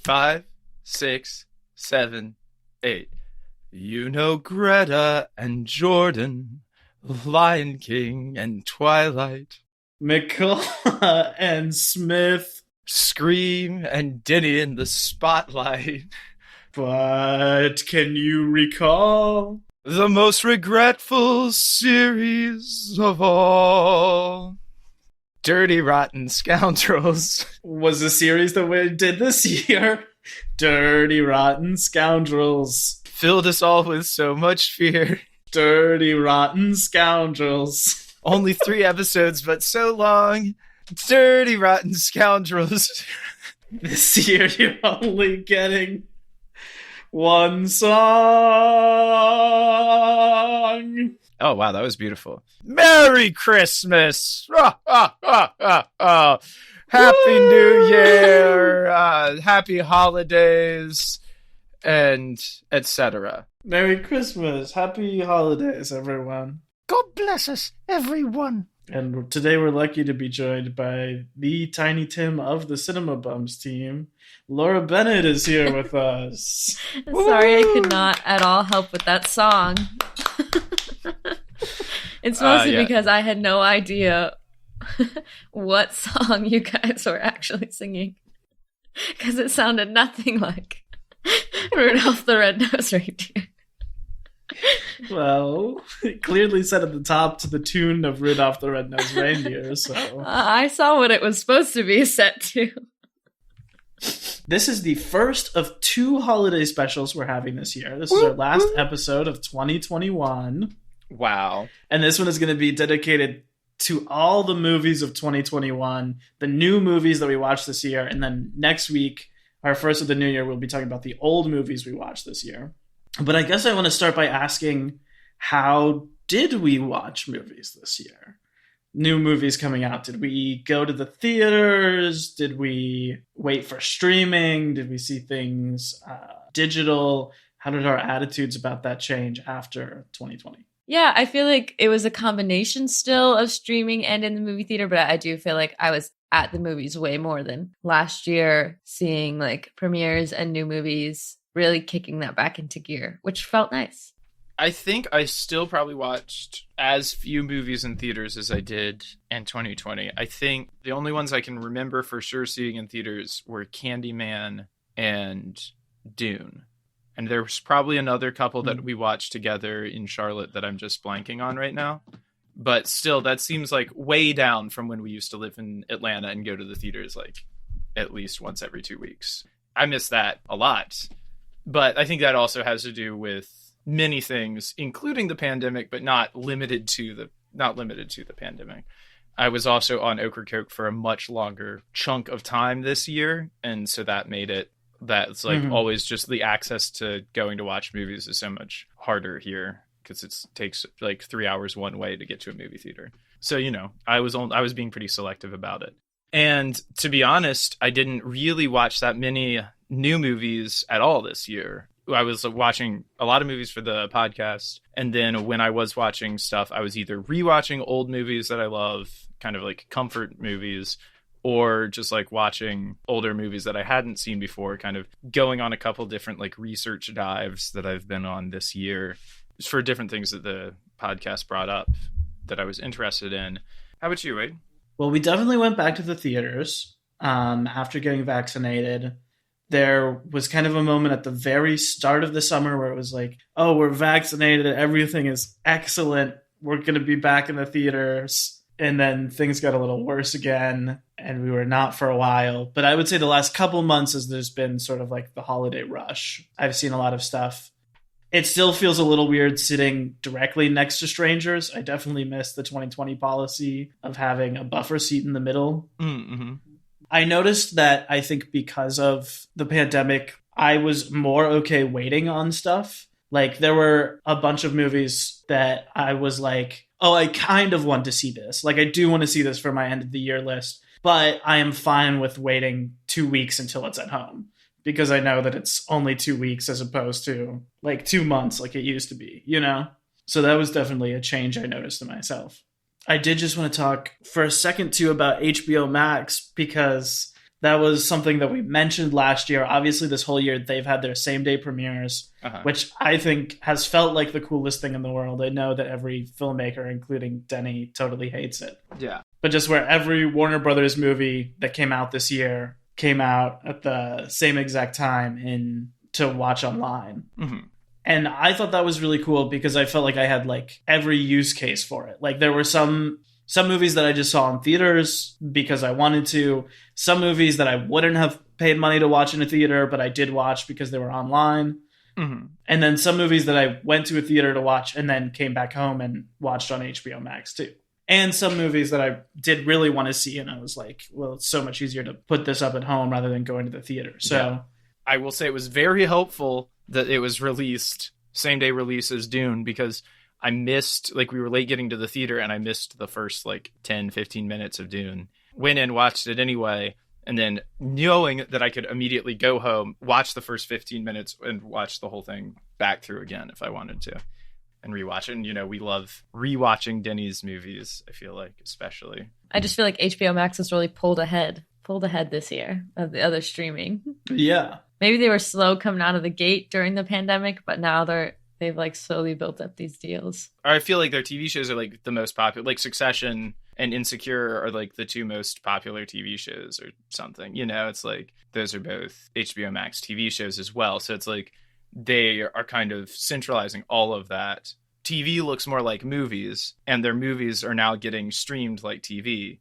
5, 6, 7, 8. You know Greta and Jordan, Lion King and Twilight, McCullough and Smith, Scream and Denny in the Spotlight. But can you recall the most regretful series of all? Dirty Rotten Scoundrels. Was a series that we did this year. Dirty Rotten Scoundrels. Filled us all with so much fear. Dirty Rotten Scoundrels. Only 3 episodes, but so long. Dirty Rotten Scoundrels. This year you're only getting one song. Oh, wow, that was beautiful. Merry Christmas! Happy New Year! Happy holidays! And etc. Merry Christmas. Happy holidays, everyone. God bless us, everyone. And today we're lucky to be joined by the Tiny Tim of the Cinema Bums team. Laura Bennett is here with us. Sorry, I could not at all help with that song. It's mostly because I had no idea what song you guys were actually singing. Because it sounded nothing like Rudolph the Red-Nosed Reindeer. Well, it clearly said at the top to the tune of Rudolph the Red-Nosed Reindeer, so... I saw what it was supposed to be set to. This is the first of 2 holiday specials we're having this year. This is our last episode of 2021. Wow. And this one is going to be dedicated to all the movies of 2021, the new movies that we watched this year, and then next week, our first of the new year, we'll be talking about the old movies we watched this year. But I guess I want to start by asking, how did we watch movies this year? New movies coming out. Did we go to the theaters? Did we wait for streaming? Did we see things digital? How did our attitudes about that change after 2020? Yeah, I feel like it was a combination still of streaming and in the movie theater, but I do feel like I was at the movies way more than last year, seeing like premieres and new movies, really kicking that back into gear, which felt nice. I think I still probably watched as few movies in theaters as I did in 2020. I think the only ones I can remember for sure seeing in theaters were Candyman and Dune. And there was probably another couple that we watched together in Charlotte that I'm just blanking on right now. But still, that seems like way down from when we used to live in Atlanta and go to the theaters like at least once every 2 weeks. I miss that a lot. But I think that also has to do with many things, including the pandemic, but not limited to the pandemic. I was also on Ocracoke for a much longer chunk of time this year, and so that made it that's like always just the access to going to watch movies is so much harder here because it takes like 3 hours one way to get to a movie theater. So, you know, I was being pretty selective about it. And to be honest, I didn't really watch that many new movies at all this year. I was watching a lot of movies for the podcast. And then when I was watching stuff, I was either rewatching old movies that I love, kind of like comfort movies, or just like watching older movies that I hadn't seen before, kind of going on a couple different like research dives that I've been on this year for different things that the podcast brought up that I was interested in. How about you, Wade? Well, we definitely went back to the theaters after getting vaccinated. There was kind of a moment at the very start of the summer where it was like, oh, we're vaccinated. Everything is excellent. We're going to be back in the theaters. And then things got a little worse again, and we were not for a while. But I would say the last couple months as there's been sort of like the holiday rush. I've seen a lot of stuff. It still feels a little weird sitting directly next to strangers. I definitely miss the 2020 policy of having a buffer seat in the middle. Mm-hmm. I noticed that I think because of the pandemic, I was more okay waiting on stuff. Like there were a bunch of movies that I was like, oh, I kind of want to see this. Like I do want to see this for my end of the year list, but I am fine with waiting 2 weeks until it's at home because I know that it's only 2 weeks as opposed to like 2 months like it used to be, you know? So that was definitely a change I noticed in myself. I did just want to talk for a second too about HBO Max because That was something that we mentioned last year. Obviously, this whole year, they've had their same-day premieres, which I think has felt like the coolest thing in the world. I know that every filmmaker, including Denny, totally hates it. Yeah. But just where every Warner Brothers movie that came out this year came out at the same exact time to watch online. Mm-hmm. And I thought that was really cool because I felt like I had like every use case for it. Like there were some movies that I just saw in theaters because I wanted to. Some movies that I wouldn't have paid money to watch in a theater, but I did watch because they were online. Mm-hmm. And then some movies that I went to a theater to watch and then came back home and watched on HBO Max too. And some movies that I did really want to see, and I was like, well, it's so much easier to put this up at home rather than going to the theater. So yeah. I will say it was very helpful that it was released, same day release as Dune, because I missed, like we were late getting to the theater and I missed the first like 10, 15 minutes of Dune. Went in, watched it anyway, and then knowing that I could immediately go home, watch the first 15 minutes and watch the whole thing back through again if I wanted to. And rewatch it. And, we love rewatching Denny's movies, I feel like, especially. I just feel like HBO Max has really pulled ahead this year of the other streaming. Yeah. Maybe they were slow coming out of the gate during the pandemic, but now they've like slowly built up these deals. I feel like their TV shows are like the most popular, like Succession and Insecure are like the two most popular TV shows or something. It's like those are both HBO Max TV shows as well. So it's like they are kind of centralizing all of that. TV looks more like movies, and their movies are now getting streamed like TV.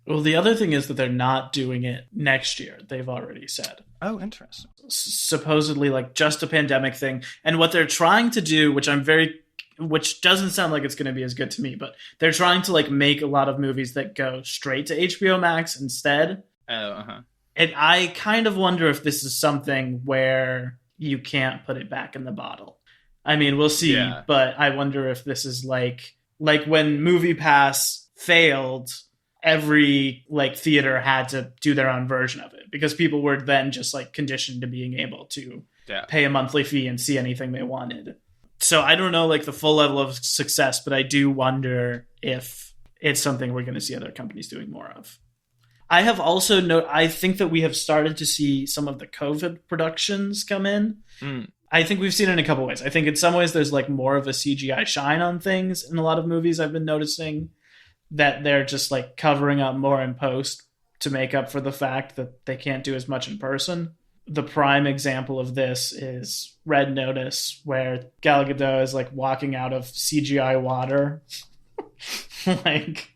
Well, the other thing is that they're not doing it next year. They've already said. Oh, interesting. Supposedly like just a pandemic thing. And what they're trying to do, which doesn't sound like it's going to be as good to me, but they're trying to like make a lot of movies that go straight to HBO Max instead. Oh, uh-huh. And I kind of wonder if this is something where you can't put it back in the bottle. I mean, we'll see, yeah. But I wonder if this is like when MoviePass failed, every like theater had to do their own version of it because people were then just like conditioned to being able to pay a monthly fee and see anything they wanted. So I don't know like the full level of success, but I do wonder if it's something we're going to see other companies doing more of. I have also I think that we have started to see some of the COVID productions come in. I think we've seen it in a couple ways. I think in some ways there's like more of a CGI shine on things in a lot of movies. I've been noticing that they're just like covering up more in post to make up for the fact that they can't do as much in person. The prime example of this is Red Notice, where Gal Gadot is like walking out of CGI water. Like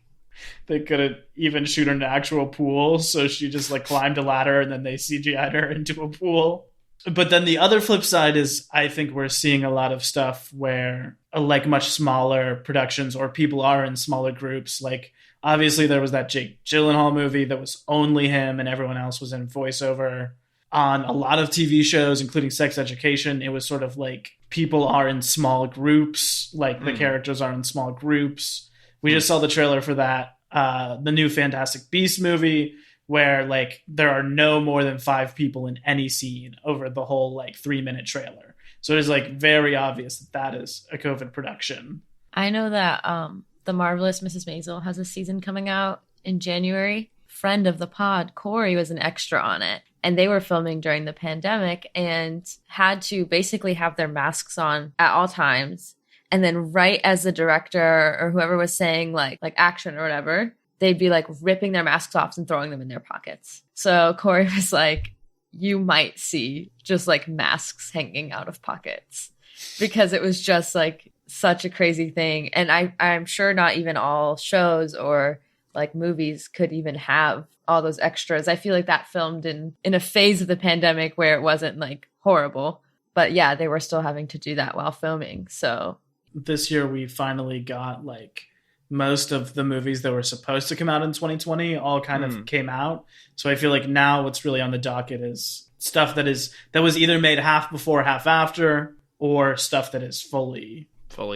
they couldn't even shoot an actual pool, so she just like climbed a ladder and then they CGI'd her into a pool. But then the other flip side is I think we're seeing a lot of stuff where like much smaller productions or people are in smaller groups. Like obviously there was that Jake Gyllenhaal movie that was only him and everyone else was in voiceover. On a lot of TV shows, including Sex Education, it was sort of like people are in small groups, like the characters are in small groups. We just saw the trailer for that. The new Fantastic Beasts movie, where like there are no more than 5 people in any scene over the whole like 3-minute trailer. So it is like very obvious that is a COVID production. I know that The Marvelous Mrs. Maisel has a season coming out in January. Friend of the pod, Corey, was an extra on it. And they were filming during the pandemic and had to basically have their masks on at all times. And then right as the director or whoever was saying like action or whatever, they'd be like ripping their masks off and throwing them in their pockets. So Corey was like, you might see just like masks hanging out of pockets because it was just like such a crazy thing. And I'm sure not even all shows or like movies could even have all those extras. I feel like that filmed in a phase of the pandemic where it wasn't like horrible, but yeah, they were still having to do that while filming. So this year we finally got like most of the movies that were supposed to come out in 2020 all kind of came out. So I feel like now what's really on the docket is stuff that was either made half before, half after, or stuff that is fully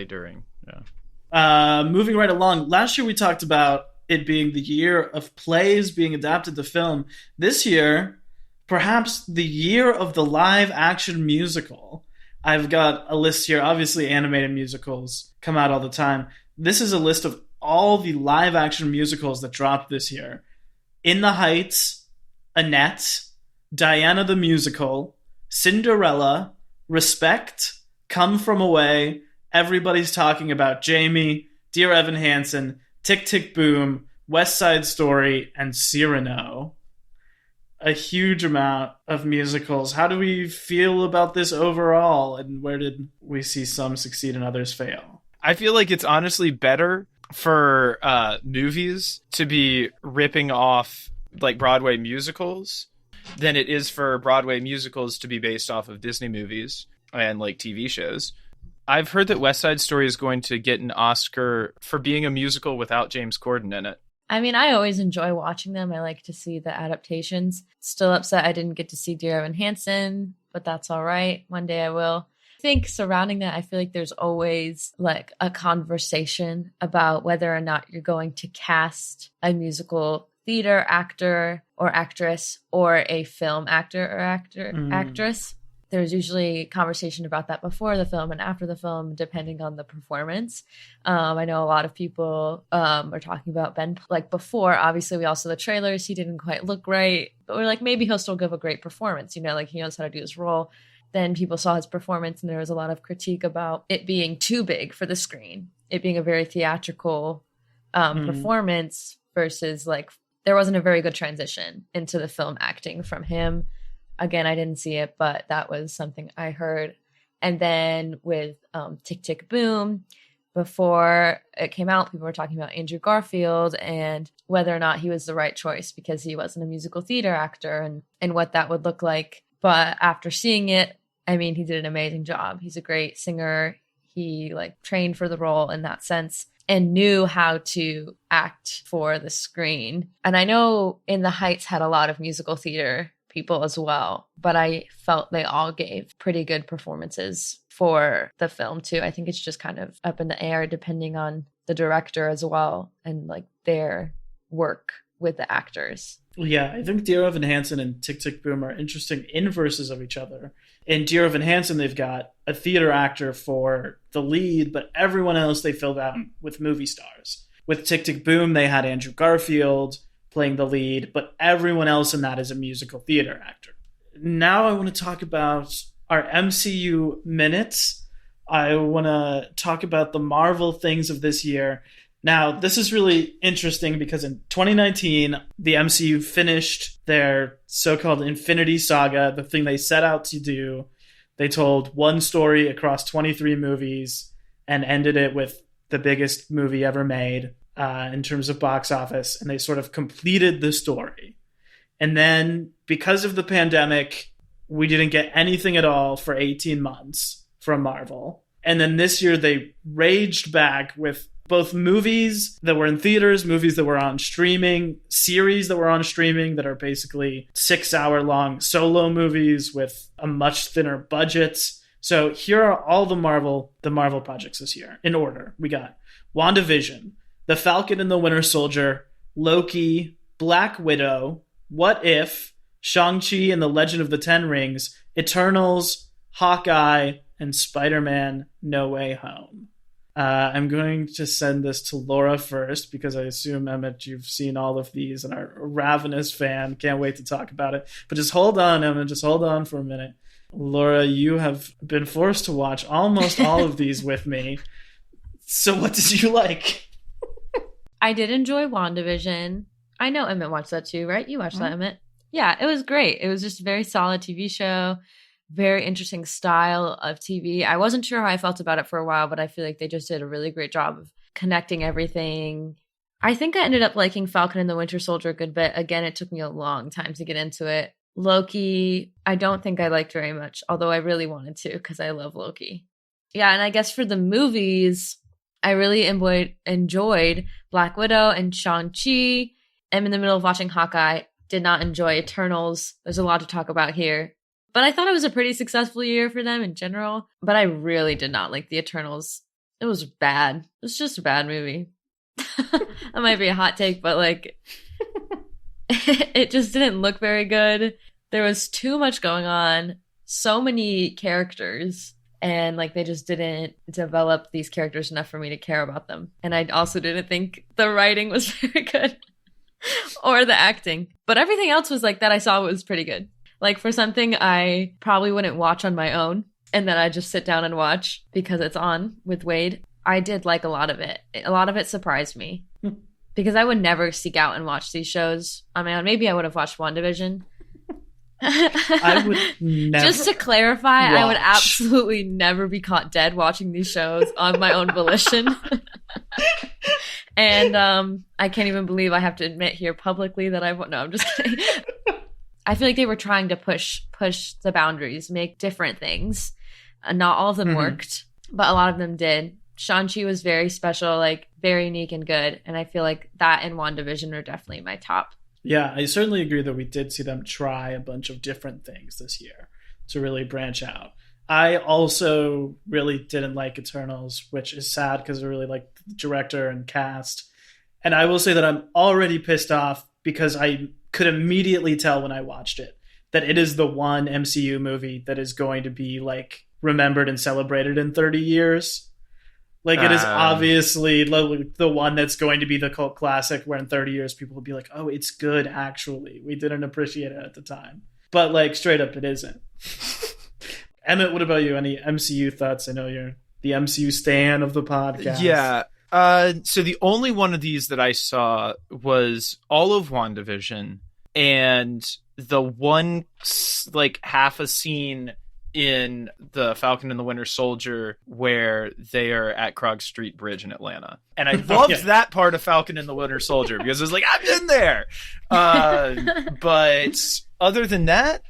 during. Yeah. Moving right along. Last year we talked about it being the year of plays being adapted to film. This year, perhaps the year of the live action musical. I've got a list here. Obviously, animated musicals come out all the time. This is a list of all the live action musicals that dropped this year. In the Heights, Annette, Diana the Musical, Cinderella, Respect, Come From Away, Everybody's Talking About Jamie, Dear Evan Hansen, Tick Tick Boom, West Side Story, and Cyrano. A huge amount of musicals. How do we feel about this overall, and where did we see some succeed and others fail? I feel like it's honestly better for movies to be ripping off like Broadway musicals than it is for Broadway musicals to be based off of Disney movies and like TV shows. I've heard that West Side Story is going to get an Oscar for being a musical without James Corden in it. I mean, I always enjoy watching them. I like to see the adaptations. Still upset I didn't get to see Dear Evan Hansen, but that's all right. One day I will. I think surrounding that, I feel like there's always like a conversation about whether or not you're going to cast a musical theater actor or actress or a film actor or actress. There's usually conversation about that before the film and after the film, depending on the performance. I know a lot of people are talking about Ben, like before, obviously we all saw the trailers. He didn't quite look right, but we're like, maybe he'll still give a great performance. You know, like he knows how to do his role. Then people saw his performance and there was a lot of critique about it being too big for the screen, it being a very theatrical performance versus like, there wasn't a very good transition into the film acting from him. Again, I didn't see it, but that was something I heard. And then with Tick Tick Boom, before it came out, people were talking about Andrew Garfield and whether or not he was the right choice because he wasn't a musical theater actor and what that would look like. But after seeing it, I mean, he did an amazing job. He's a great singer. He like trained for the role in that sense and knew how to act for the screen. And I know In the Heights had a lot of musical theater people as well, but I felt they all gave pretty good performances for the film too. I think it's just kind of up in the air depending on the director as well and like their work with the actors. Yeah, I think Dear Evan Hansen and Tick Tick Boom are interesting inverses of each other. In Dear Evan Hansen, they've got a theater actor for the lead, but everyone else they filled out with movie stars. With Tick Tick Boom, they had Andrew Garfield playing the lead, but everyone else in that is a musical theater actor. Now I want to talk about our MCU minutes. I want to talk about the Marvel things of this year. Now, this is really interesting because in 2019, the MCU finished their so-called Infinity Saga, the thing they set out to do. They told one story across 23 movies and ended it with the biggest movie ever made in terms of box office. And they sort of completed the story. And then because of the pandemic, we didn't get anything at all for 18 months from Marvel. And then this year they raged back with both movies that were in theaters, movies that were on streaming, series that were on streaming that are basically 6-hour-long solo movies with a much thinner budget. So here are all the Marvel projects this year in order. We got WandaVision, The Falcon and the Winter Soldier, Loki, Black Widow, What If, Shang-Chi and the Legend of the Ten Rings, Eternals, Hawkeye, and Spider-Man No Way Home. I'm going to send this to Laura first because I assume, Emmett, you've seen all of these and are a ravenous fan. Can't wait to talk about it. But just hold on, Emmett. Just hold on for a minute. Laura, you have been forced to watch almost all of these with me. So what did you like? I did enjoy WandaVision. I know Emmett watched that too, right? You watched that, Emmett. Yeah, it was great. It was just a very solid TV show. Very interesting style of TV. I wasn't sure how I felt about it for a while, but I feel like they just did a really great job of connecting everything. I think I ended up liking Falcon and the Winter Soldier a good bit. Again, it took me a long time to get into it. Loki, I don't think I liked very much, although I really wanted to because I love Loki. Yeah, and I guess for the movies, I really enjoyed Black Widow and Shang-Chi. I'm in the middle of watching Hawkeye. Did not enjoy Eternals. There's a lot to talk about here. But I thought it was a pretty successful year for them in general. But I really did not like the Eternals. It was bad. It was just a bad movie. That might be a hot take, but like, it just didn't look very good. There was too much going on. So many characters. And like, they just didn't develop these characters enough for me to care about them. And I also didn't think the writing was very good. or the acting. But everything else was like that I saw was pretty good. Like for something I probably wouldn't watch on my own and then I just sit down and watch because it's on with Wade. I did like a lot of it. A lot of it surprised me because I would never seek out and watch these shows on my own. Maybe I would have watched WandaVision. I would never. Just to clarify, watch. I would absolutely never be caught dead watching these shows on my own volition. And I can't even believe I have to admit here publicly that no, I'm just kidding. I feel like they were trying to push the boundaries, make different things. Not all of them worked, but a lot of them did. Shang-Chi was very special, like very unique and good. And I feel like that and WandaVision are definitely my top. Yeah, I certainly agree that we did see them try a bunch of different things this year to really branch out. I also really didn't like Eternals, which is sad because I really like the director and cast. And I will say that I'm already pissed off because I could immediately tell when I watched it that it is the one MCU movie that is going to be like remembered and celebrated in 30 years. Like it is obviously the one that's going to be the cult classic where in 30 years people will be like, oh, it's good actually. We didn't appreciate it at the time. But like straight up it isn't. Emmett, what about you? Any MCU thoughts? I know you're the MCU stan of the podcast. Yeah. So the only one of these that I saw was all of WandaVision and the one like half a scene in the Falcon and the Winter Soldier where they are at Krog Street Bridge in Atlanta. And I loved that part of Falcon and the Winter Soldier because it was like, I've been there. But other than that,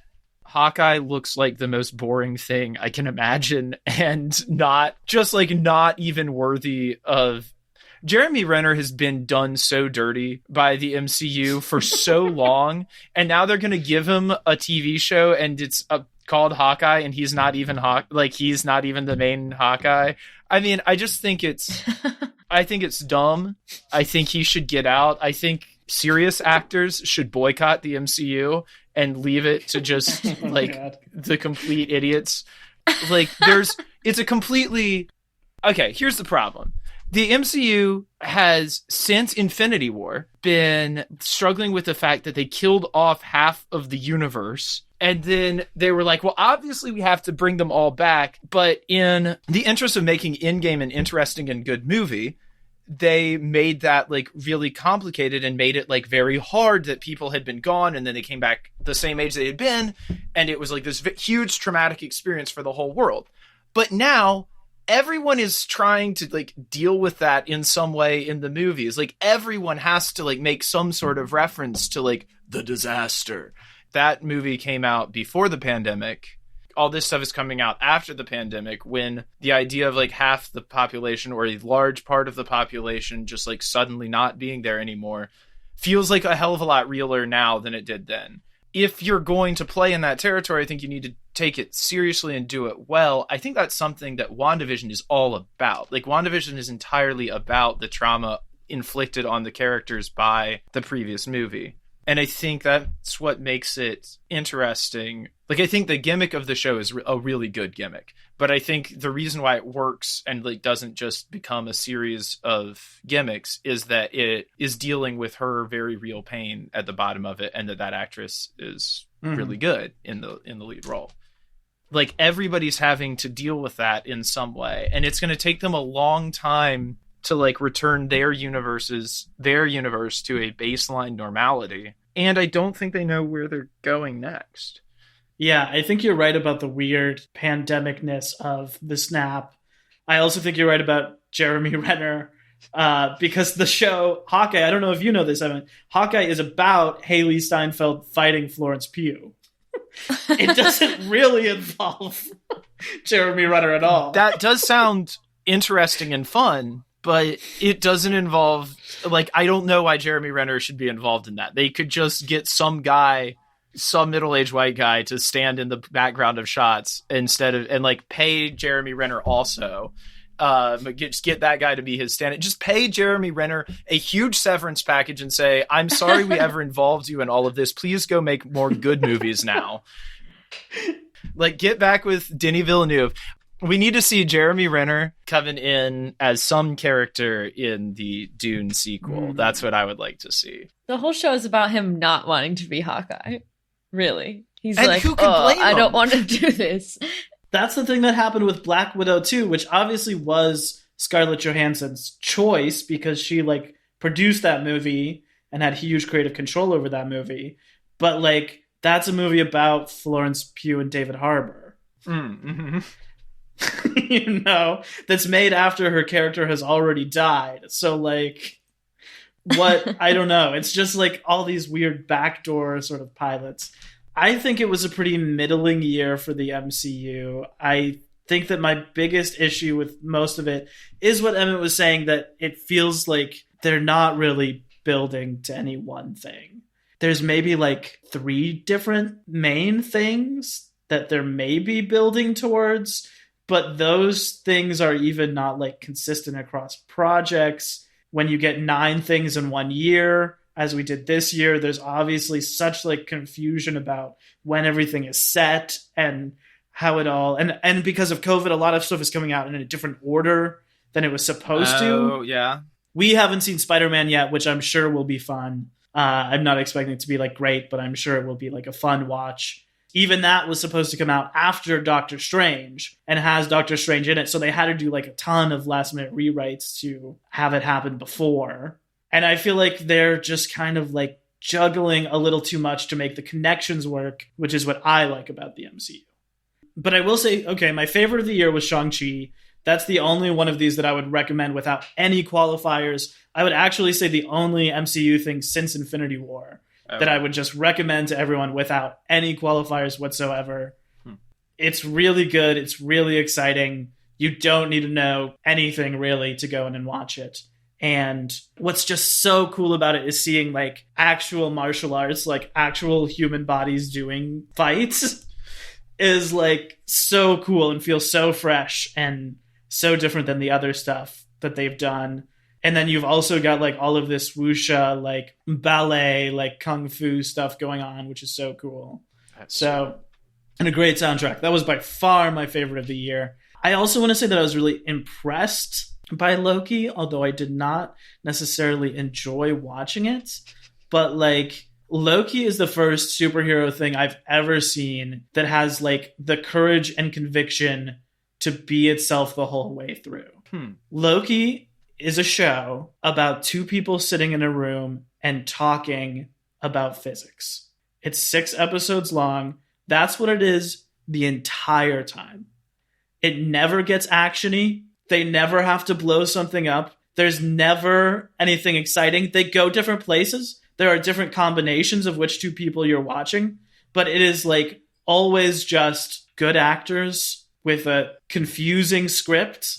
Hawkeye looks like the most boring thing I can imagine and not even worthy of. Jeremy Renner has been done so dirty by the MCU for so long, and now they're going to give him a TV show and it's called Hawkeye and he's not even he's not even the main Hawkeye. I mean, I just think I think it's dumb. I think he should get out. I think serious actors should boycott the MCU and leave it to just the complete idiots. Like it's a completely, okay, here's the problem. The MCU has, since Infinity War, been struggling with the fact that they killed off half of the universe. And then they were like, well, obviously we have to bring them all back. But in the interest of making Endgame an interesting and good movie, they made that like really complicated and made it like very hard that people had been gone and then they came back the same age they had been. And it was like this huge traumatic experience for the whole world. But now everyone is trying to like deal with that in some way in the movies. Like everyone has to like make some sort of reference to like the disaster. That movie came out before the pandemic. All this stuff is coming out after the pandemic when the idea of like half the population or a large part of the population just like suddenly not being there anymore feels like a hell of a lot realer now than it did then. If you're going to play in that territory, I think you need to take it seriously and do it well. I think that's something that WandaVision is all about. Like WandaVision is entirely about the trauma inflicted on the characters by the previous movie. And I think that's what makes it interesting. Like, I think the gimmick of the show is a really good gimmick. But I think the reason why it works and like doesn't just become a series of gimmicks is that it is dealing with her very real pain at the bottom of it, and that actress is really good in the lead role. Like, everybody's having to deal with that in some way, and it's going to take them a long time to like return their universe to a baseline normality. And I don't think they know where they're going next. Yeah, I think you're right about the weird pandemicness of the snap. I also think you're right about Jeremy Renner because the show Hawkeye, I don't know if you know this, Evan, Hawkeye is about Haley Steinfeld fighting Florence Pugh. It doesn't really involve Jeremy Renner at all. That does sound interesting and fun, but it doesn't involve, like, I don't know why Jeremy Renner should be involved in that. They could just get some middle-aged white guy to stand in the background of shots instead of, and like pay Jeremy Renner also. Just get that guy to be his stand-in. Just pay Jeremy Renner a huge severance package and say, I'm sorry we ever involved you in all of this. Please go make more good movies now. Like, get back with Denis Villeneuve. We need to see Jeremy Renner coming in as some character in the Dune sequel. That's what I would like to see. The whole show is about him not wanting to be Hawkeye. Really. He's and like, who can blame him? I don't want to do this. That's the thing that happened with Black Widow too, which obviously was Scarlett Johansson's choice because she like produced that movie and had huge creative control over that movie. But like, that's a movie about Florence Pugh and David Harbour. Mm-hmm. You know, that's made after her character has already died. So like, what? I don't know. It's just like all these weird backdoor sort of pilots. I think it was a pretty middling year for the MCU. I think that my biggest issue with most of it is what Emmett was saying, that it feels like they're not really building to any one thing. There's maybe like 3 different main things that they're maybe building towards, but those things are even not like consistent across projects. When you get 9 things in one year, as we did this year, there's obviously such like confusion about when everything is set and how it all, and because of COVID, a lot of stuff is coming out in a different order than it was supposed to. Oh, yeah. We haven't seen Spider-Man yet, which I'm sure will be fun. I'm not expecting it to be like great, but I'm sure it will be like a fun watch. Even that was supposed to come out after Doctor Strange and has Doctor Strange in it. So they had to do like a ton of last minute rewrites to have it happen before. And I feel like they're just kind of like juggling a little too much to make the connections work, which is what I like about the MCU. But I will say, okay, my favorite of the year was Shang-Chi. That's the only one of these that I would recommend without any qualifiers. I would actually say the only MCU thing since Infinity War that I would just recommend to everyone without any qualifiers whatsoever. It's really good. It's really exciting. You don't need to know anything really to go in and watch it. And what's just so cool about it is seeing like actual martial arts, like actual human bodies doing fights is like so cool and feels so fresh and so different than the other stuff that they've done. And then you've also got like all of this wuxia, like ballet, like kung fu stuff going on, which is so cool. And a great soundtrack. That was by far my favorite of the year. I also want to say that I was really impressed by Loki, although I did not necessarily enjoy watching it. But like, Loki is the first superhero thing I've ever seen that has like the courage and conviction to be itself the whole way through. Loki is a show about 2 people sitting in a room and talking about physics. It's 6 episodes long. That's what it is the entire time. It never gets actiony. They never have to blow something up. There's never anything exciting. They go different places. There are different combinations of which 2 people you're watching, but it is like always just good actors with a confusing script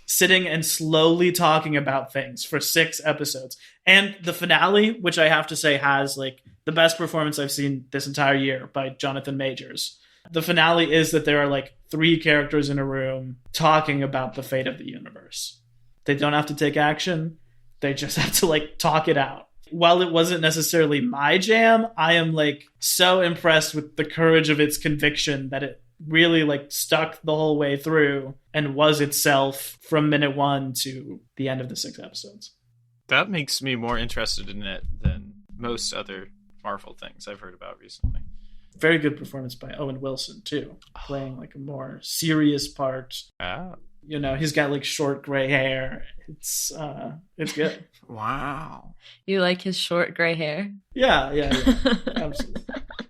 sitting and slowly talking about things for 6 episodes. And the finale, which I have to say has like the best performance I've seen this entire year by Jonathan Majors. The finale is that there are like 3 characters in a room talking about the fate of the universe. They don't have to take action. They just have to like talk it out. While it wasn't necessarily my jam, I am like so impressed with the courage of its conviction that it really like stuck the whole way through and was itself from minute 1 to the end of the 6 episodes. That makes me more interested in it than most other Marvel things I've heard about recently. Very good performance by Owen Wilson too, playing like a more serious part. You know, he's got like short gray hair. It's good. Wow. You like his short gray hair? Yeah. Absolutely.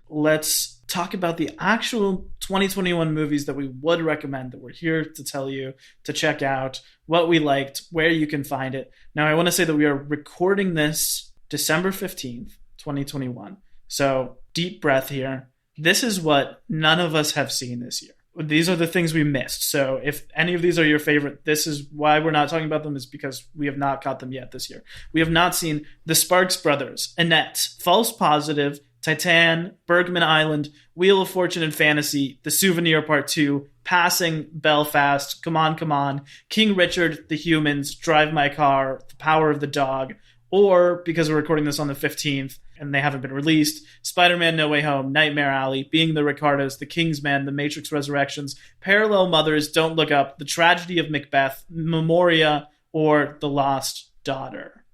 Let's talk about the actual 2021 movies that we would recommend, that we're here to tell you to check out, what we liked, where you can find it. Now, I want to say that we are recording this December 15th, 2021. So deep breath here. This is what none of us have seen this year. These are the things we missed. So if any of these are your favorite, this is why we're not talking about them, is because we have not caught them yet this year. We have not seen The Sparks Brothers, Annette, False Positive, Titan, Bergman Island, Wheel of Fortune and Fantasy, The Souvenir Part 2, Passing, Belfast, Come On, Come On, King Richard, The Humans, Drive My Car, The Power of the Dog, or, because we're recording this on the 15th, and they haven't been released. Spider-Man No Way Home, Nightmare Alley, Being the Ricardos, The Kingsman, The Matrix Resurrections, Parallel Mothers, Don't Look Up, The Tragedy of Macbeth, Memoria, or The Lost Daughter.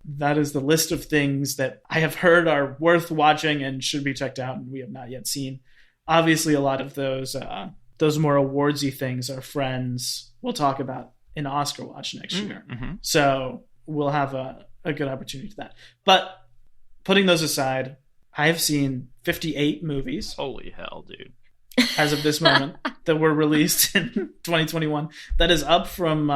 That is the list of things that I have heard are worth watching and should be checked out, and we have not yet seen. Obviously, a lot of those more awardsy things are friends we'll talk about in Oscar Watch next year. Mm-hmm. So we'll have a good opportunity for that. But putting those aside, I have seen 58 movies. Holy hell, dude. As of this moment, that were released in 2021. That is up from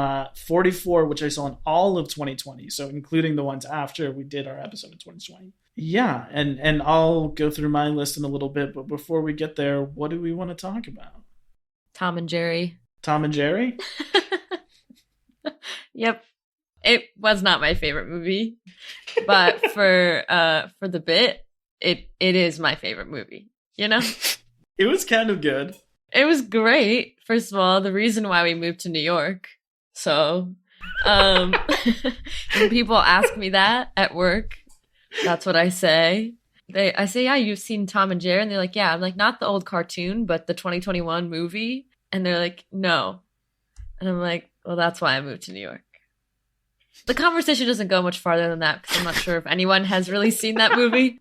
44, which I saw in all of 2020. So including the ones after we did our episode in 2020. Yeah, and I'll go through my list in a little bit. But before we get there, what do we want to talk about? Tom and Jerry. Tom and Jerry? Yep. It was not my favorite movie, but for the bit, it is my favorite movie, you know? It was kind of good. It was great. First of all, the reason why we moved to New York. So, when people ask me that at work, that's what I say. I say, yeah, you've seen Tom and Jerry? And they're like, yeah. I'm like, not the old cartoon, but the 2021 movie. And they're like, no. And I'm like, well, that's why I moved to New York. The conversation doesn't go much farther than that because I'm not sure if anyone has really seen that movie.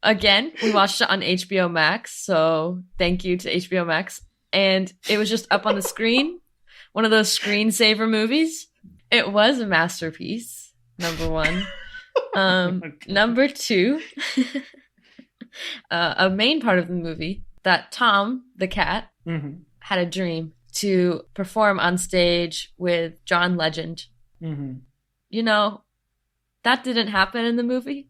Again, we watched it on HBO Max, so thank you to HBO Max. And it was just up on the screen, one of those screensaver movies. It was a masterpiece, number one. Number two, a main part of the movie that Tom, the cat, had a dream to perform on stage with John Legend. Mm-hmm. You know, that didn't happen in the movie.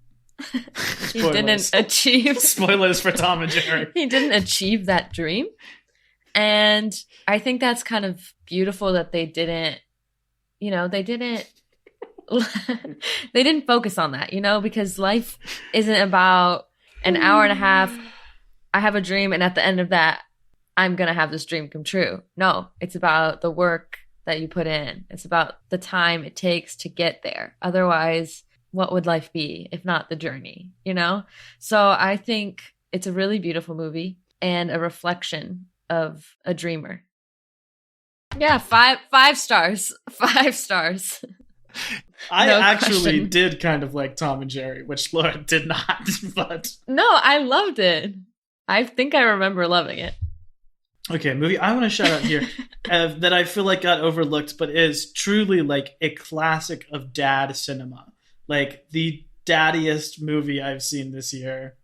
He didn't achieve spoilers for Tom and Jerry. He didn't achieve that dream. And I think that's kind of beautiful that they didn't they didn't focus on that, you know, because life isn't about an hour and a half. I have a dream, and at the end of that, I'm going to have this dream come true. No, it's about the work that you put in. It's about the time it takes to get there. Otherwise, what would life be if not the journey, you know? So I think it's a really beautiful movie and a reflection of a dreamer. Yeah, five stars. 5 stars. I actually did kind of like Tom and Jerry, which Laura did not, but... No, I loved it. I think I remember loving it. Okay, movie I want to shout out here that I feel like got overlooked, but is truly like a classic of dad cinema. Like the daddiest movie I've seen this year.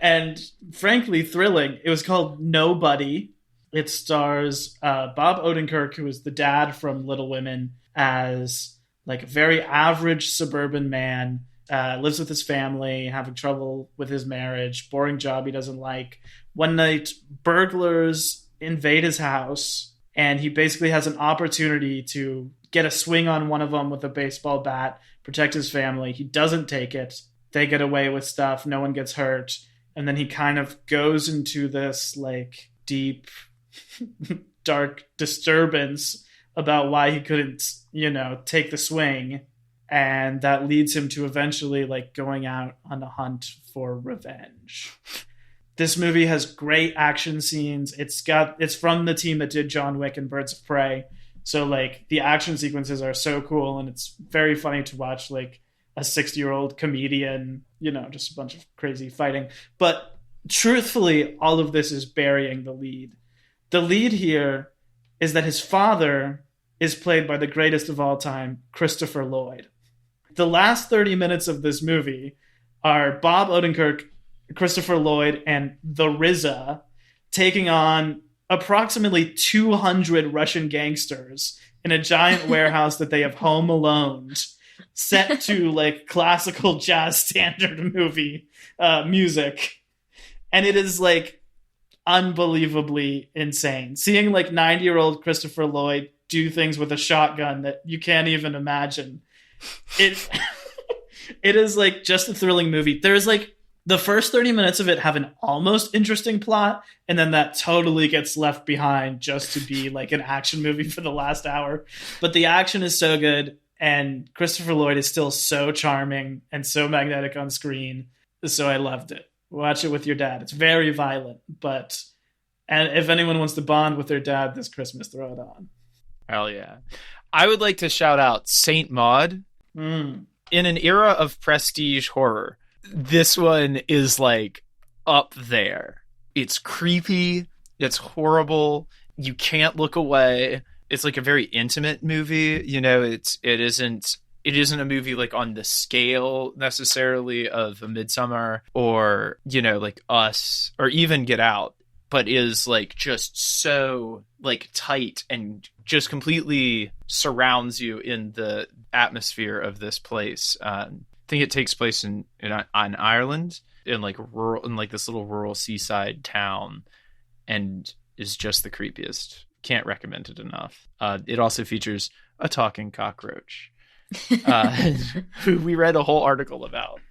And frankly, thrilling. It was called Nobody. It stars Bob Odenkirk, who is the dad from Little Women, as like a very average suburban man, lives with his family, having trouble with his marriage, boring job he doesn't like. One night, burglars invade his house, and he basically has an opportunity to get a swing on one of them with a baseball bat, protect his family. He doesn't take it. They get away with stuff. No one gets hurt. And then he kind of goes into this like deep, dark disturbance about why he couldn't, you know, take the swing. And that leads him to eventually like going out on a hunt for revenge. This movie has great action scenes. It's from the team that did John Wick and Birds of Prey. So like the action sequences are so cool, and it's very funny to watch like a 60-year-old comedian, you know, just a bunch of crazy fighting. But truthfully, all of this is burying the lead. The lead here is that his father is played by the greatest of all time, Christopher Lloyd. The last 30 minutes of this movie are Bob Odenkirk, Christopher Lloyd, and the RZA taking on approximately 200 Russian gangsters in a giant warehouse that they have home aloned, set to like classical jazz standard movie music. And it is like unbelievably insane. Seeing like 90-year-old Christopher Lloyd do things with a shotgun that you can't even imagine. It is like just a thrilling movie. There's like the first 30 minutes of it have an almost interesting plot, and then that totally gets left behind just to be like an action movie for the last hour. But the action is so good, And Christopher Lloyd is still so charming and so magnetic on screen. So I loved it. Watch it with your dad. It's very violent, but and if anyone wants to bond with their dad this Christmas, throw it on. Hell yeah. I would like to shout out Saint Maud. Mm. In an era of prestige horror, this one is like up there. It's creepy. It's horrible. You can't look away. It's like a very intimate movie. You know, it isn't a movie like on the scale necessarily of a Midsommar or, you know, like Us or even Get Out, but is like just so like tight and just completely surrounds you in the atmosphere of this place. I think it takes place in Ireland in like this little rural seaside town, and is just the creepiest. Can't recommend it enough. It also features a talking cockroach, who we read a whole article about.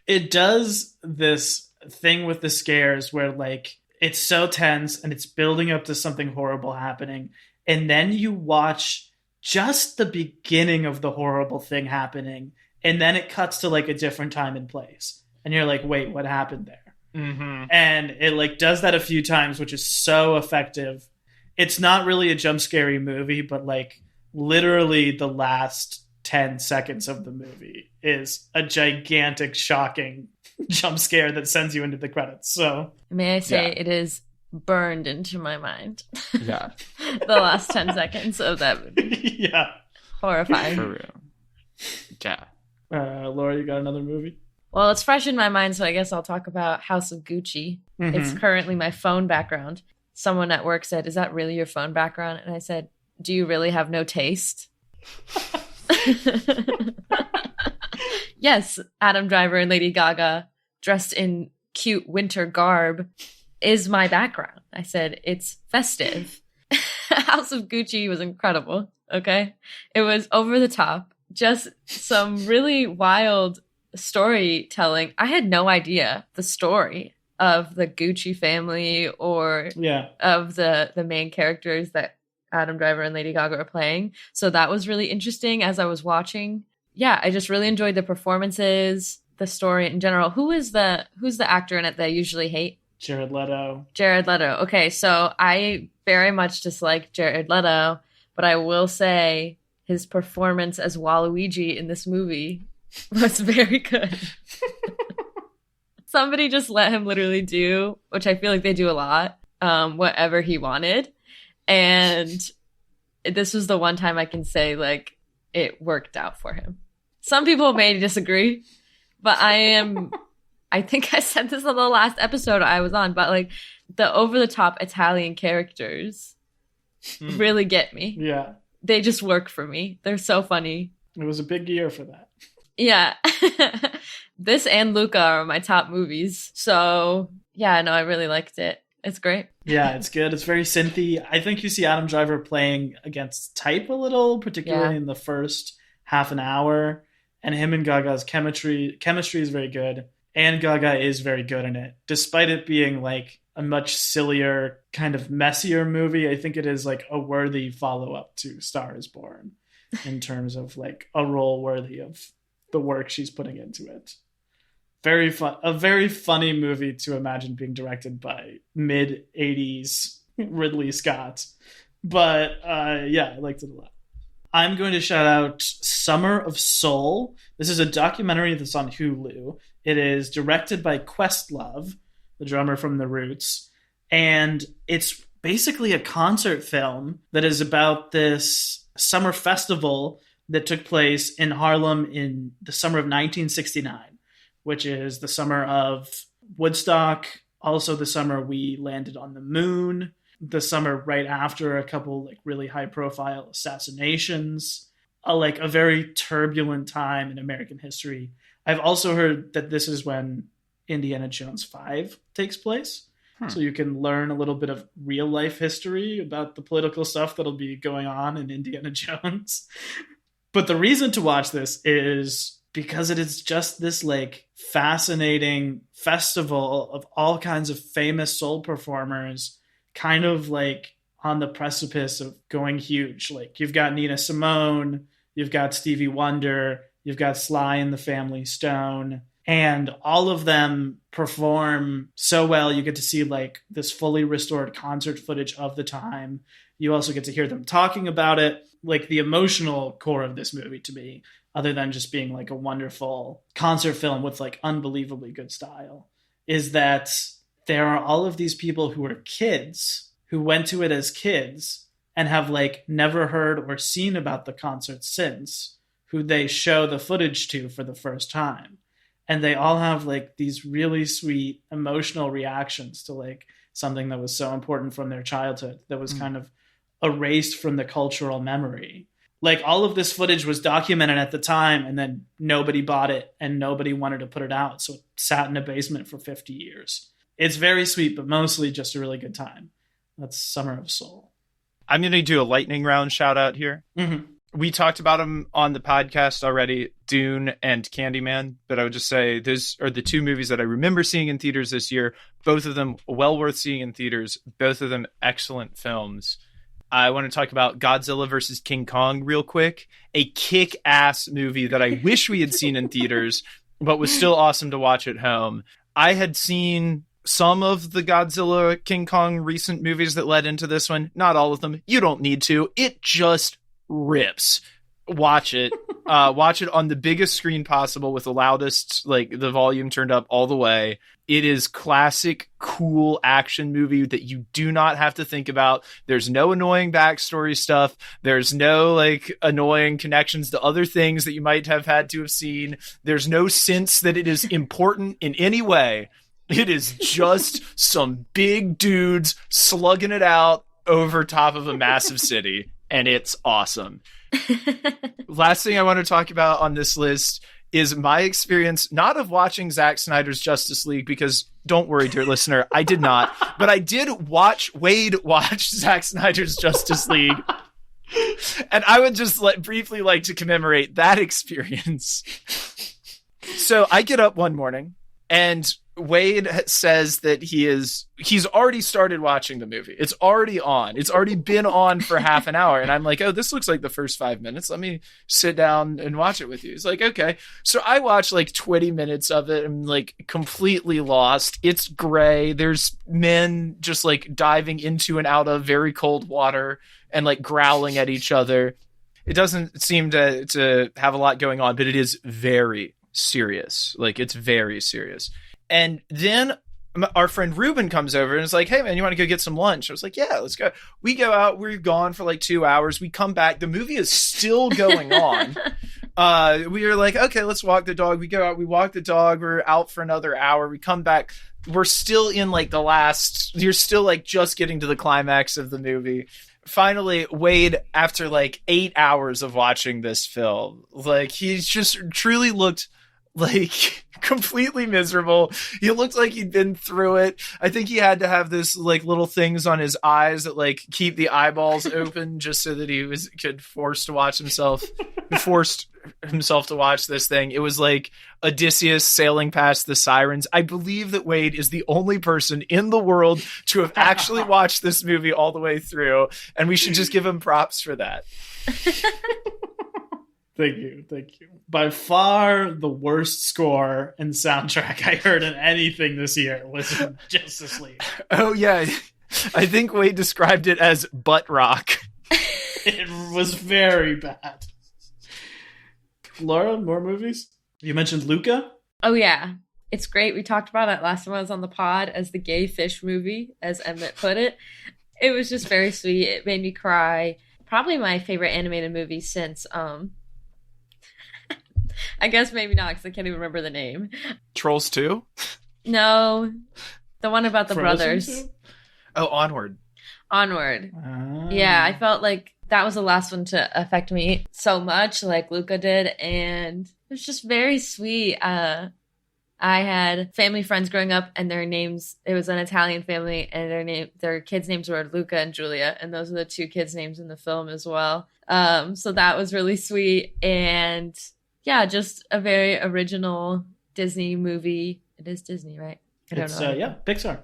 It does this thing with the scares where like it's so tense and it's building up to something horrible happening, and then you watch just the beginning of the horrible thing happening, and then it cuts to like a different time and place, and you're like, wait, what happened there? Mm-hmm. And it like does that a few times, which is so effective. It's not really a jump scary movie, but like literally the last 10 seconds of the movie is a gigantic, shocking jump scare that sends you into the credits. So may I say it is burned into my mind. Yeah. The last 10 seconds of that movie. Yeah. Horrifying. For real. Yeah. Laura, you got another movie? Well, it's fresh in my mind, so I guess I'll talk about House of Gucci. Mm-hmm. It's currently my phone background. Someone at work said, "Is that really your phone background?" And I said, "Do you really have no taste?" Yes, Adam Driver and Lady Gaga dressed in cute winter garb is my background. I said, it's festive. House of Gucci was incredible, okay? It was over the top. Just some really wild storytelling. I had no idea the story of the Gucci family or of the main characters that Adam Driver and Lady Gaga are playing. So that was really interesting as I was watching. Yeah, I just really enjoyed the performances, the story in general. Who's the actor in it that I usually hate? Jared Leto. Jared Leto. Okay, so I very much dislike Jared Leto, but I will say his performance as Waluigi in this movie was very good. Somebody just let him literally do, which I feel like they do a lot, whatever he wanted. And this was the one time I can say, like, it worked out for him. Some people may disagree, but I think I said this on the last episode I was on, but like the over-the-top Italian characters really get me. Yeah. They just work for me. They're so funny. It was a big year for that. Yeah. This and Luca are my top movies. So, yeah, no, I really liked it. It's great. Yeah, it's good. It's very synthy. I think you see Adam Driver playing against type a little, particularly in the first half an hour. And him and Gaga's chemistry is very good. And Gaga is very good in it. Despite it being like a much sillier, kind of messier movie, I think it is like a worthy follow-up to Star is Born in terms of like a role worthy of the work she's putting into it. Very fun, a very funny movie to imagine being directed by mid-80s Ridley Scott. But yeah, I liked it a lot. I'm going to shout out Summer of Soul. This is a documentary that's on Hulu. It is directed by Questlove, the drummer from The Roots. And it's basically a concert film that is about this summer festival that took place in Harlem in the summer of 1969, which is the summer of Woodstock, also the summer we landed on the moon, the summer right after a couple like really high-profile assassinations, a very turbulent time in American history. I've also heard that this is when Indiana Jones 5 takes place. So you can learn a little bit of real-life history about the political stuff that'll be going on in Indiana Jones. But the reason to watch this is because it is just this like fascinating festival of all kinds of famous soul performers kind of like on the precipice of going huge. Like you've got Nina Simone, you've got Stevie Wonder, you've got Sly and the Family Stone, and all of them perform so well. You get to see like this fully restored concert footage of the time. You also get to hear them talking about it. Like the emotional core of this movie to me, other than just being like a wonderful concert film with like unbelievably good style, is that there are all of these people who are kids who went to it as kids and have like never heard or seen about the concert since, who they show the footage to for the first time. And they all have like these really sweet emotional reactions to like something that was so important from their childhood that was kind of erased from the cultural memory. Like all of this footage was documented at the time, and then nobody bought it and nobody wanted to put it out. So it sat in a basement for 50 years. It's very sweet, but mostly just a really good time. That's Summer of Soul. I'm going to do a lightning round shout out here. Mm-hmm. We talked about them on the podcast already, Dune and Candyman, but I would just say those are the two movies that I remember seeing in theaters this year. Both of them well worth seeing in theaters. Both of them excellent films. I want to talk about Godzilla versus King Kong real quick. A kick-ass movie that I wish we had seen in theaters, but was still awesome to watch at home. I had seen some of the Godzilla King Kong recent movies that led into this one. Not all of them. You don't need to. It just rips. Watch it. Watch it on the biggest screen possible with the loudest, like the volume turned up all the way. It is classic, cool action movie that you do not have to think about. There's no annoying backstory stuff. There's no like annoying connections to other things that you might have had to have seen. There's no sense that it is important in any way. It is just some big dudes slugging it out over top of a massive city. And it's awesome. Last thing I want to talk about on this list is my experience, not of watching Zack Snyder's Justice League, because don't worry, dear listener, I did not. But I did watch Wade watch Zack Snyder's Justice League. And I would just briefly like to commemorate that experience. So I get up one morning and Wade says that he's already started watching the movie. It's already on. It's already been on for half an hour. And I'm like, oh, this looks like the first 5 minutes. Let me sit down and watch it with you. He's like, okay. So I watched like 20 minutes of it. I'm like completely lost. It's gray. There's men just like diving into and out of very cold water and like growling at each other. It doesn't seem to have a lot going on, but it is very serious. Like it's very serious. And then our friend Ruben comes over and is like, hey man, you want to go get some lunch? I was like, yeah, let's go. We go out. We're gone for like 2 hours. We come back. The movie is still going on. We were like, okay, let's walk the dog. We go out. We walk the dog. We're out for another hour. We come back. We're still in like you're still like just getting to the climax of the movie. Finally, Wade, after like 8 hours of watching this film, like he's just truly looked like completely miserable. He looked like he'd been through it. I think he had to have this like little things on his eyes that like keep the eyeballs open just so that he could forced himself to watch this thing. It was like Odysseus sailing past the sirens. I believe that Wade is the only person in the world to have actually watched this movie all the way through, and we should just give him props for that. Thank you. By far the worst score and soundtrack I heard in anything this year was Justice League. Oh yeah, I think Wade described it as butt rock. It was very bad. Laura, more movies? You mentioned Luca? Oh yeah, it's great. We talked about it last time I was on the pod as the gay fish movie, as Emmett put it. It was just very sweet. It made me cry. Probably my favorite animated movie since I guess maybe not, because I can't even remember the name. Trolls 2? No. The one about the Frozen brothers. 2? Oh, Onward. Yeah, I felt like that was the last one to affect me so much, like Luca did, and it was just very sweet. I had family friends growing up, and their names, it was an Italian family, and their kids' names were Luca and Giulia, and those are the two kids' names in the film as well. So that was really sweet, and yeah, just a very original Disney movie. It is Disney, right? I don't know. Yeah, Pixar,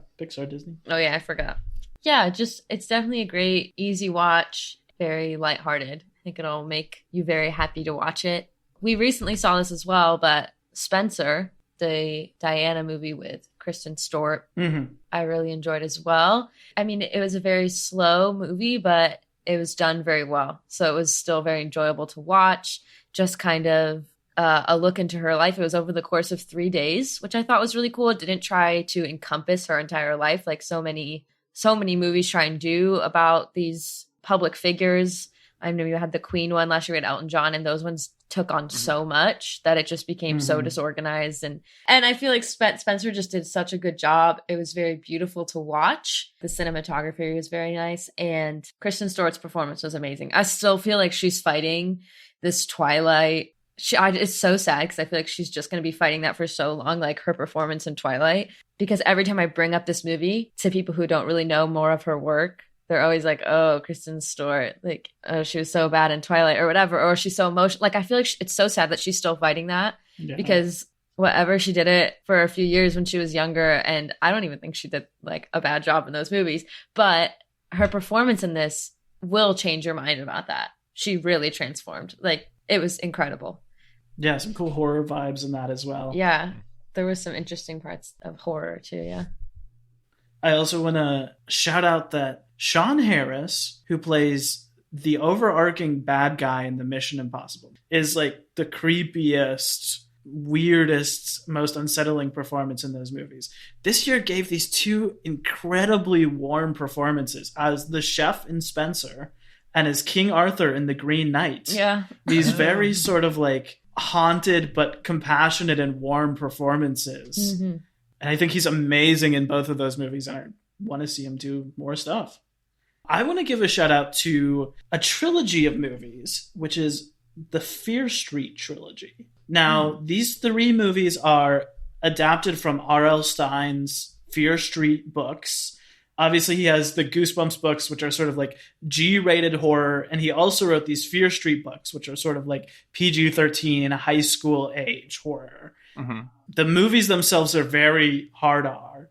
Disney. Oh yeah, I forgot. Yeah, just it's definitely a great, easy watch, very lighthearted. I think it'll make you very happy to watch it. We recently saw this as well, but Spencer, the Diana movie with Kristen Stewart, I really enjoyed as well. I mean, it was a very slow movie, but it was done very well. So it was still very enjoyable to watch. Just kind of a look into her life. It was over the course of 3 days, which I thought was really cool. It didn't try to encompass her entire life like so many movies try and do about these public figures. I know you had the Queen one last year, we had Elton John, and those ones took on so much that it just became so disorganized. And I feel like Spencer just did such a good job. It was very beautiful to watch. The cinematography was very nice, and Kristen Stewart's performance was amazing. I still feel like she's fighting this Twilight. It's so sad because I feel like she's just going to be fighting that for so long, like her performance in Twilight. Because every time I bring up this movie to people who don't really know more of her work, they're always like, oh, Kristen Stewart, like, oh, she was so bad in Twilight or whatever, or she's so emotional. Like, I feel like it's so sad that she's still fighting that because whatever, she did it for a few years when she was younger, and I don't even think she did like a bad job in those movies. But her performance in this will change your mind about that. She really transformed. Like, it was incredible. Yeah, some cool horror vibes in that as well. Yeah, there was some interesting parts of horror too, yeah. I also want to shout out that Sean Harris, who plays the overarching bad guy in the Mission Impossible, is like the creepiest, weirdest, most unsettling performance in those movies. This year gave these two incredibly warm performances as the chef in Spencer and as King Arthur in The Green Knight. Yeah. These very sort of like haunted but compassionate and warm performances. Mm-hmm. And I think he's amazing in both of those movies, and I want to see him do more stuff. I want to give a shout out to a trilogy of movies, which is the Fear Street trilogy. Now, these three movies are adapted from R.L. Stein's Fear Street books. Obviously, he has the Goosebumps books, which are sort of like G-rated horror, and he also wrote these Fear Street books, which are sort of like PG-13, high school age horror. Mm-hmm. The movies themselves are very hard R.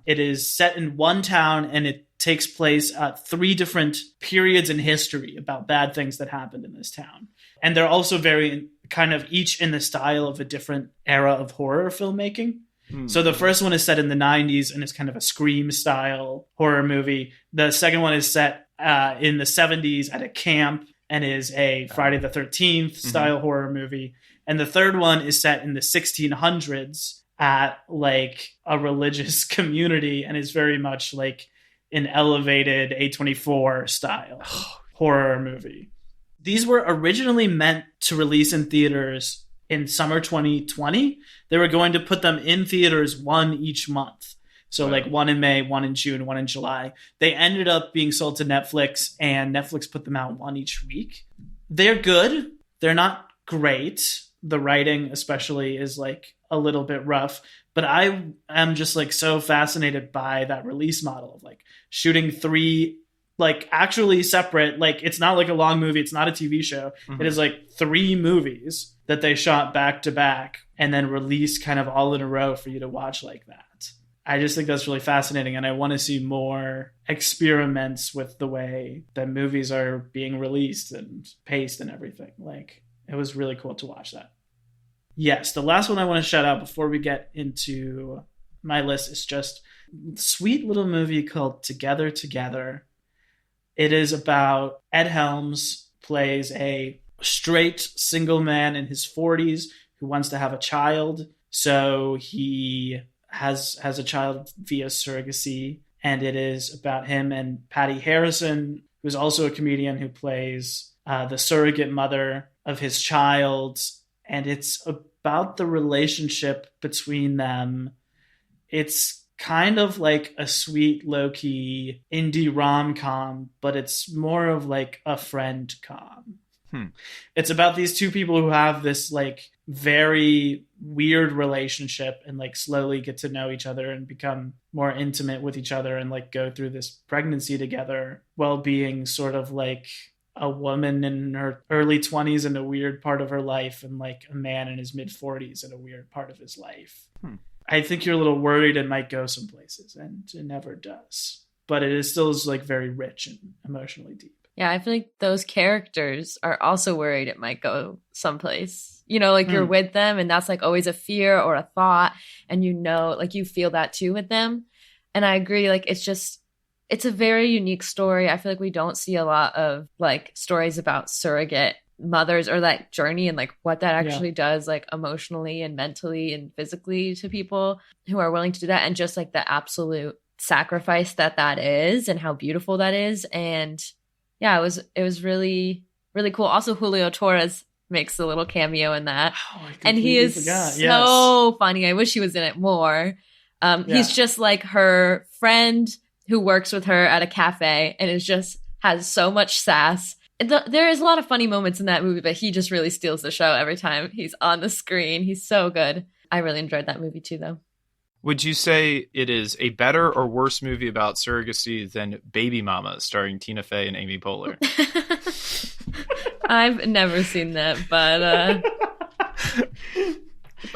It is set in one town, and it takes place at three different periods in history about bad things that happened in this town. And they're also very kind of each in the style of a different era of horror filmmaking. So the first one is set in the 90s, and it's kind of a Scream style horror movie. The second one is set in the 70s at a camp and is a Friday the 13th style horror movie. And the third one is set in the 1600s at like a religious community and is very much like an elevated A24 style horror movie. These were originally meant to release in theaters in summer 2020. They were going to put them in theaters one each month. So like one in May, one in June, one in July. They ended up being sold to Netflix, and Netflix put them out one each week. They're good. They're not great. The writing especially is like a little bit rough, but I am just like so fascinated by that release model of like shooting three like actually separate, like it's not like a long movie, it's not a TV show. It is like three movies that they shot back to back and then released kind of all in a row for you to watch like that. I just think that's really fascinating, and I want to see more experiments with the way that movies are being released and paced and everything. Like, it was really cool to watch that. Yes, the last one I want to shout out before we get into my list is just a sweet little movie called Together Together. It is about Ed Helms plays a straight single man in his 40s who wants to have a child. So he has a child via surrogacy, and it is about him and Patty Harrison, who's also a comedian who plays the surrogate mother of his child. And it's about the relationship between them. It's kind of like a sweet, low-key indie rom-com, but it's more of like a friend com. It's about these two people who have this like very weird relationship and like slowly get to know each other and become more intimate with each other and like go through this pregnancy together while being sort of like a woman in her early 20s in a weird part of her life and like a man in his mid 40s in a weird part of his life. I think you're a little worried it might go some places, and it never does. but it is still like very rich and emotionally deep. Yeah, I feel like those characters are also worried it might go someplace. You know, like you're with them and that's like always a fear or a thought. And you know, like you feel that too with them. And I agree, like it's a very unique story. I feel like we don't see a lot of like stories about surrogate mothers or that journey and like what that actually does like emotionally and mentally and physically to people who are willing to do that, and just like the absolute sacrifice that is and how beautiful that is. And yeah, it was really, really cool. Also, Julio Torres makes a little cameo in that. Oh, and he is so funny. I wish he was in it more. He's just like her friend who works with her at a cafe and has so much sass. There is a lot of funny moments in that movie, but he just really steals the show every time he's on the screen. He's so good. I really enjoyed that movie too, though. Would you say it is a better or worse movie about surrogacy than Baby Mama, starring Tina Fey and Amy Poehler? I've never seen that, but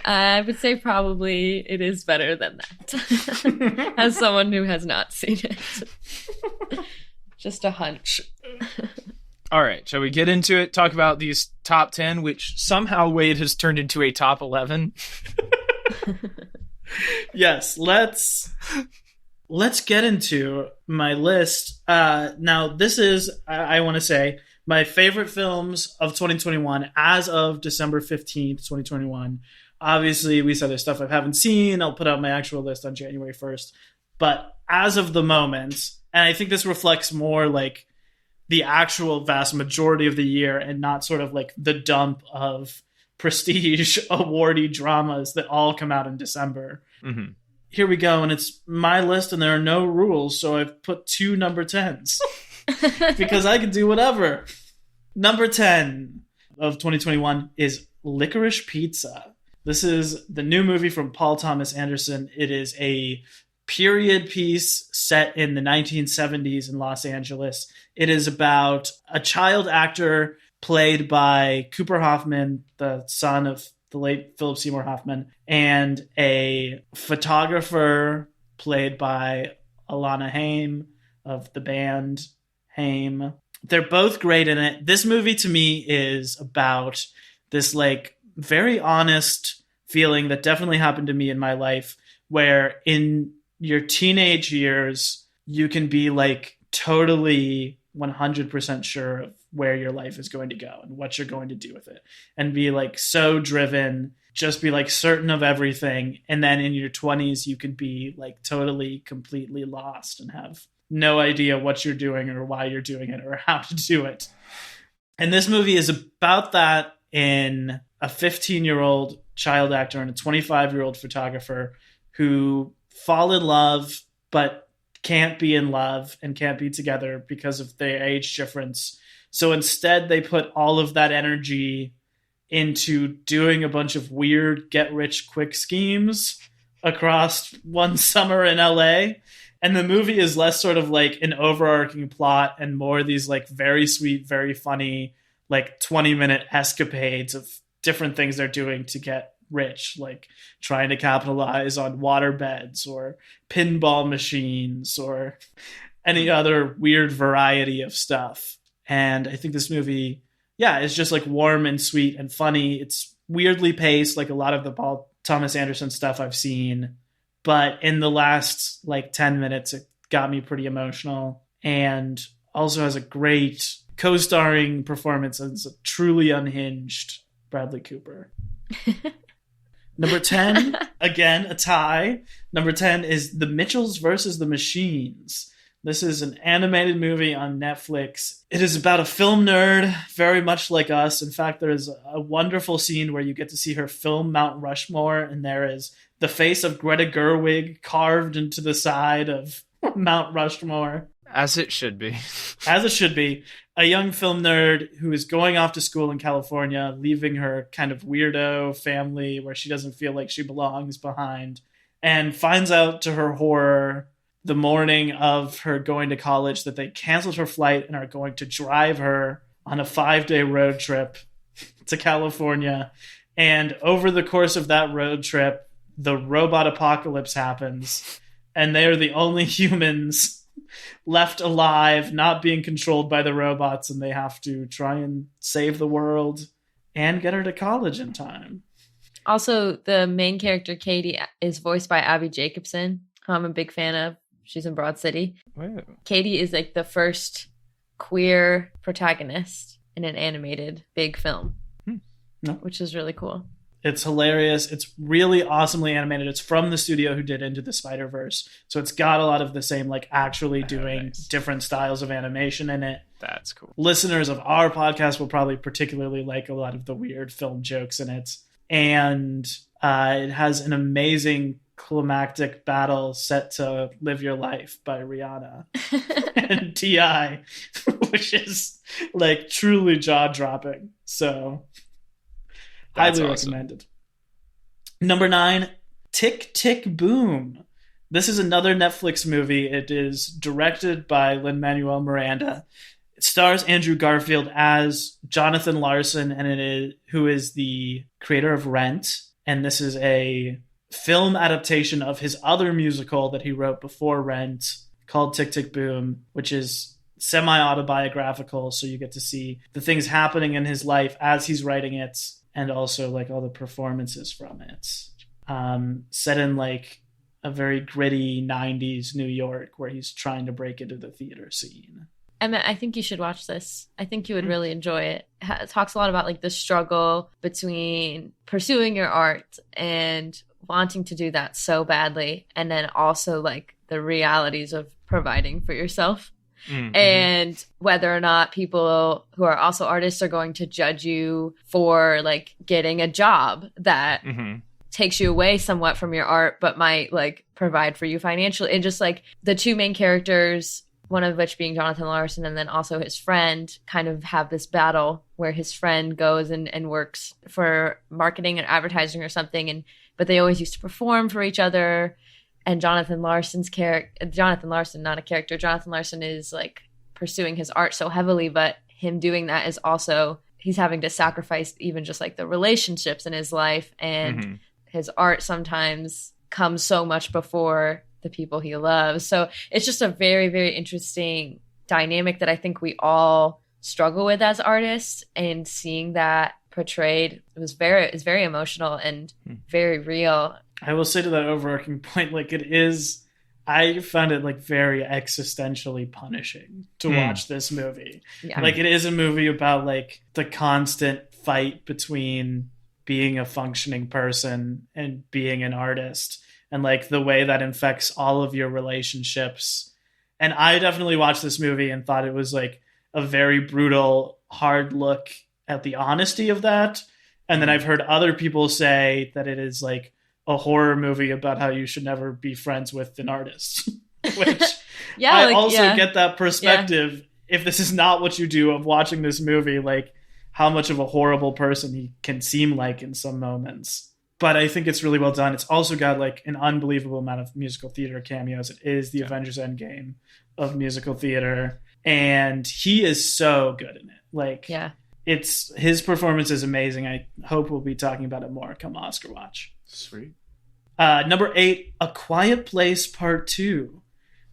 I would say probably it is better than that. As someone who has not seen it. Just a hunch. All right, shall we get into it? Talk about these top 10, which somehow Wade has turned into a top 11. Yes, let's get into my list. Now, this is, I want to say, my favorite films of 2021 as of December 15th, 2021. Obviously, we said there's stuff I haven't seen. I'll put out my actual list on January 1st. But as of the moment, and I think this reflects more like the actual vast majority of the year and not sort of like the dump of prestige awardee dramas that all come out in December. Mm-hmm. Here we go, and it's my list and there are no rules, so I've put 2 number 10s because I can do whatever. Number 10 of 2021 is Licorice Pizza. This is the new movie from Paul Thomas Anderson. It is a period piece set in the 1970s in Los Angeles. It is about a child actor played by Cooper Hoffman, the son of the late Philip Seymour Hoffman, and a photographer played by Alana Haim of the band Haim. They're both great in it. This movie to me is about this like very honest feeling that definitely happened to me in my life, where in your teenage years, you can be like totally 100% sure of where your life is going to go and what you're going to do with it, and be like so driven, just be like certain of everything. And then in your 20s, you could be like totally, completely lost and have no idea what you're doing or why you're doing it or how to do it. And this movie is about that in a 15-year-old child actor and a 25-year-old photographer who fall in love, but can't be in love and can't be together because of their age difference. So instead, they put all of that energy into doing a bunch of weird get-rich-quick schemes across one summer in LA. And the movie is less sort of like an overarching plot and more these like very sweet, very funny, like 20-minute escapades of different things they're doing to get rich, like trying to capitalize on water beds or pinball machines or any other weird variety of stuff. And I think this movie, is just like warm and sweet and funny. It's weirdly paced, like a lot of the Paul Thomas Anderson stuff I've seen. But in the last like 10 minutes, it got me pretty emotional, and also has a great co-starring performance as a truly unhinged Bradley Cooper. Number 10, again, a tie. Number 10 is The Mitchells versus the Machines. This is an animated movie on Netflix. It is about a film nerd, very much like us. In fact, there is a wonderful scene where you get to see her film Mount Rushmore, and there is the face of Greta Gerwig carved into the side of Mount Rushmore. As it should be. As it should be. A young film nerd who is going off to school in California, leaving her kind of weirdo family where she doesn't feel like she belongs behind, and finds out to her horror the morning of her going to college that they canceled her flight and are going to drive her on a 5-day road trip to California. And over the course of that road trip, the robot apocalypse happens, and they are the only humans left alive, not being controlled by the robots, and they have to try and save the world and get her to college in time. Also, the main character, Katie, is voiced by Abby Jacobson, who I'm a big fan of. She's in Broad City. Wow. Katie is like the first queer protagonist in an animated big film, which is really cool. It's hilarious. It's really awesomely animated. It's from the studio who did Into the Spider-Verse. So it's got a lot of the same, like, actually doing different styles of animation in it. That's cool. Listeners of our podcast will probably particularly like a lot of the weird film jokes in it. And it has an amazing climactic battle set to Live Your Life by Rihanna and T.I., which is, like, truly jaw-dropping. So... That's highly awesome. recommended. Number 9, Tick, Tick, Boom. This is another Netflix movie. It is directed by Lin-Manuel Miranda. It stars Andrew Garfield as Jonathan Larson, who is the creator of Rent. And this is a film adaptation of his other musical that he wrote before Rent called Tick, Tick, Boom, which is semi-autobiographical. So you get to see the things happening in his life as he's writing it, and also like all the performances from it. Set in like a very gritty 90s New York where he's trying to break into the theater scene. Emma, I think you should watch this. I think you would really enjoy it. It talks a lot about like the struggle between pursuing your art and wanting to do that so badly, and then also like the realities of providing for yourself. Mm-hmm. And whether or not people who are also artists are going to judge you for like getting a job that takes you away somewhat from your art, but might like provide for you financially. And just like the two main characters, one of which being Jonathan Larson and then also his friend, kind of have this battle where his friend goes and works for marketing and advertising or something. But they always used to perform for each other. And Jonathan Larson, not a character. Jonathan Larson is like pursuing his art so heavily, but him doing that is also, he's having to sacrifice even just like the relationships in his life, and his art sometimes comes so much before the people he loves. So it's just a very, very interesting dynamic that I think we all struggle with as artists, and seeing that portrayed, it's very emotional and very real. I will say to that overarching point, like I found it like very existentially punishing to watch this movie. Yeah. Like it is a movie about like the constant fight between being a functioning person and being an artist, and like the way that infects all of your relationships. And I definitely watched this movie and thought it was like a very brutal, hard look at the honesty of that. And then I've heard other people say that it is like a horror movie about how you should never be friends with an artist, which I get that perspective. Yeah. If this is not what you do of watching this movie, like how much of a horrible person he can seem like in some moments. But I think it's really well done. It's also got like an unbelievable amount of musical theater cameos. It is the Avengers Endgame of musical theater. And he is so good in it. Like, his performance is amazing. I hope we'll be talking about it more come Oscar watch. Sweet. Number 8, A Quiet Place Part 2.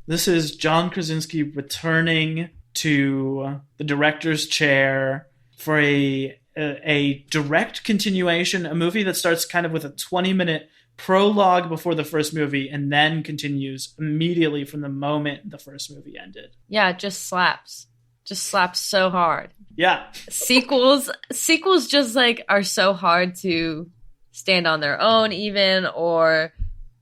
This is John Krasinski returning to the director's chair for a direct continuation, a movie that starts kind of with a 20-minute prologue before the first movie and then continues immediately from the moment the first movie ended. Yeah, it just slaps. Just slaps so hard. Yeah. Sequels just like are so hard to stand on their own even, or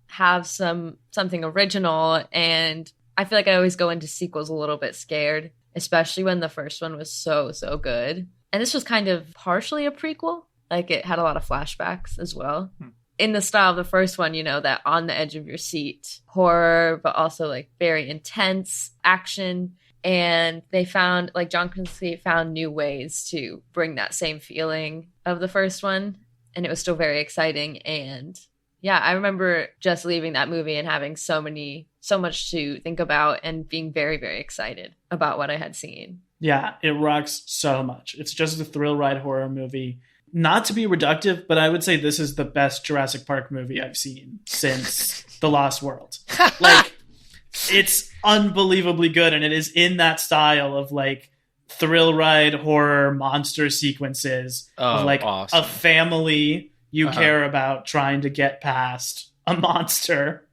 have something original. And I feel like I always go into sequels a little bit scared, especially when the first one was so good. And this was kind of partially a prequel. Like it had a lot of flashbacks as well. In the style of the first one, you know, that on the edge of your seat horror, but also like very intense action. And they found, like John Krasinski found new ways to bring that same feeling of the first one. And it was still very exciting. And yeah, I remember just leaving that movie and having so much to think about and being very, very excited about what I had seen. Yeah, it rocks so much. It's just a thrill ride horror movie. Not to be reductive, but I would say this is the best Jurassic Park movie I've seen since The Lost World. Like, It's unbelievably good, and it is in that style of like thrill ride horror monster sequences of like awesome. a family you care about trying to get past a monster.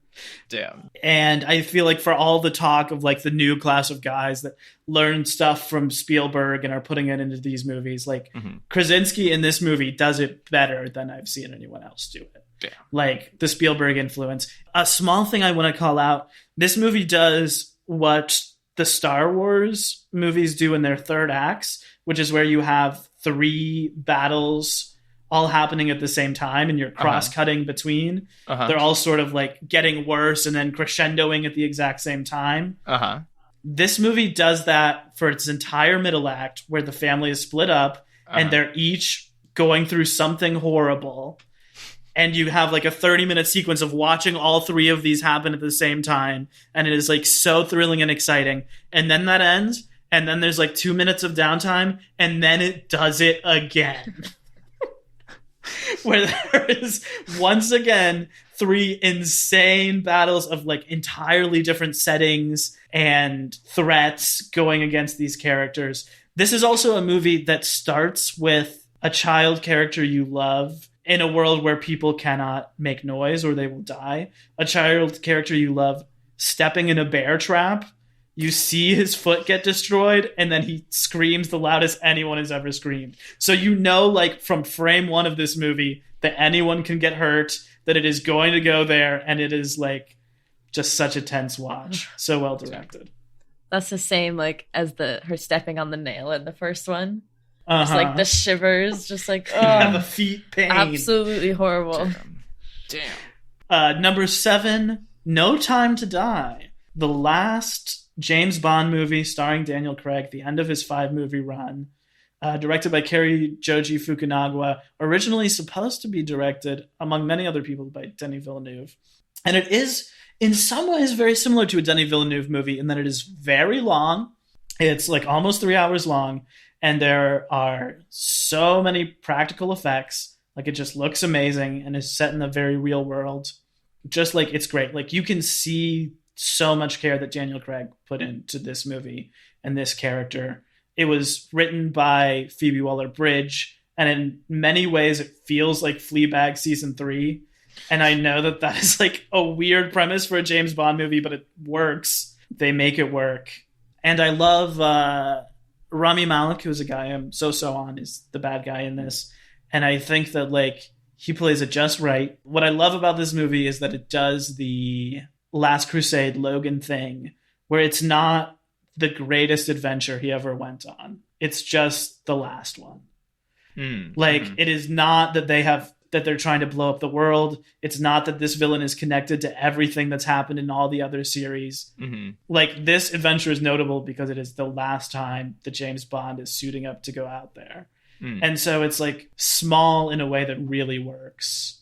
Damn. And I feel like for all the talk of like the new class of guys that learn stuff from Spielberg and are putting it into these movies, like Krasinski in this movie does it better than I've seen anyone else do it. Damn. Like the Spielberg influence. A small thing I want to call out, this movie does what the Star Wars movies do in their third acts, which is where you have 3 battles all happening at the same time and you're cross-cutting between. They're all sort of like getting worse and then crescendoing at the exact same time. This movie does that for its entire middle act, where the family is split up and they're each going through something horrible. And you have like a 30-minute sequence of watching all 3 of these happen at the same time. And it is like so thrilling and exciting. And then that ends. And then there's like 2 minutes of downtime. And then it does it again. Where there is once again 3 insane battles of like entirely different settings and threats going against these characters. This is also a movie that starts with a child character you love in a world where people cannot make noise or they will die. A child character you love stepping in a bear trap. You see his foot get destroyed, and then he screams the loudest anyone has ever screamed. So you know, like, from frame 1 of this movie, that anyone can get hurt, that it is going to go there, and it is, like, just such a tense watch. So well directed. That's the same, like, as her stepping on the nail in the first one. Just, like, the shivers, just like, oh. Yeah, the feet pain. Absolutely horrible. Damn. Number 7, No Time to Die. The last James Bond movie starring Daniel Craig, the end of his 5-movie run, directed by Cary Joji Fukunaga, originally supposed to be directed, among many other people, by Denis Villeneuve. And it is, in some ways, very similar to a Denis Villeneuve movie in that it is very long. It's like almost 3 hours long, and there are so many practical effects. Like, it just looks amazing and is set in a very real world. Just like, it's great. Like, you can see so much care that Daniel Craig put into this movie and this character. It was written by Phoebe Waller-Bridge, and in many ways it feels like Fleabag season 3. And I know that that is like a weird premise for a James Bond movie, but it works. They make it work. And I love Rami Malek, who's a guy I'm so on, is the bad guy in this. And I think that like he plays it just right. What I love about this movie is that it does the Last Crusade Logan thing, where it's not the greatest adventure he ever went on. It's just the last one. It is not that they're trying to blow up the world. It's not that this villain is connected to everything that's happened in all the other series. Like, this adventure is notable because it is the last time that James Bond is suiting up to go out there. And so it's like small in a way that really works.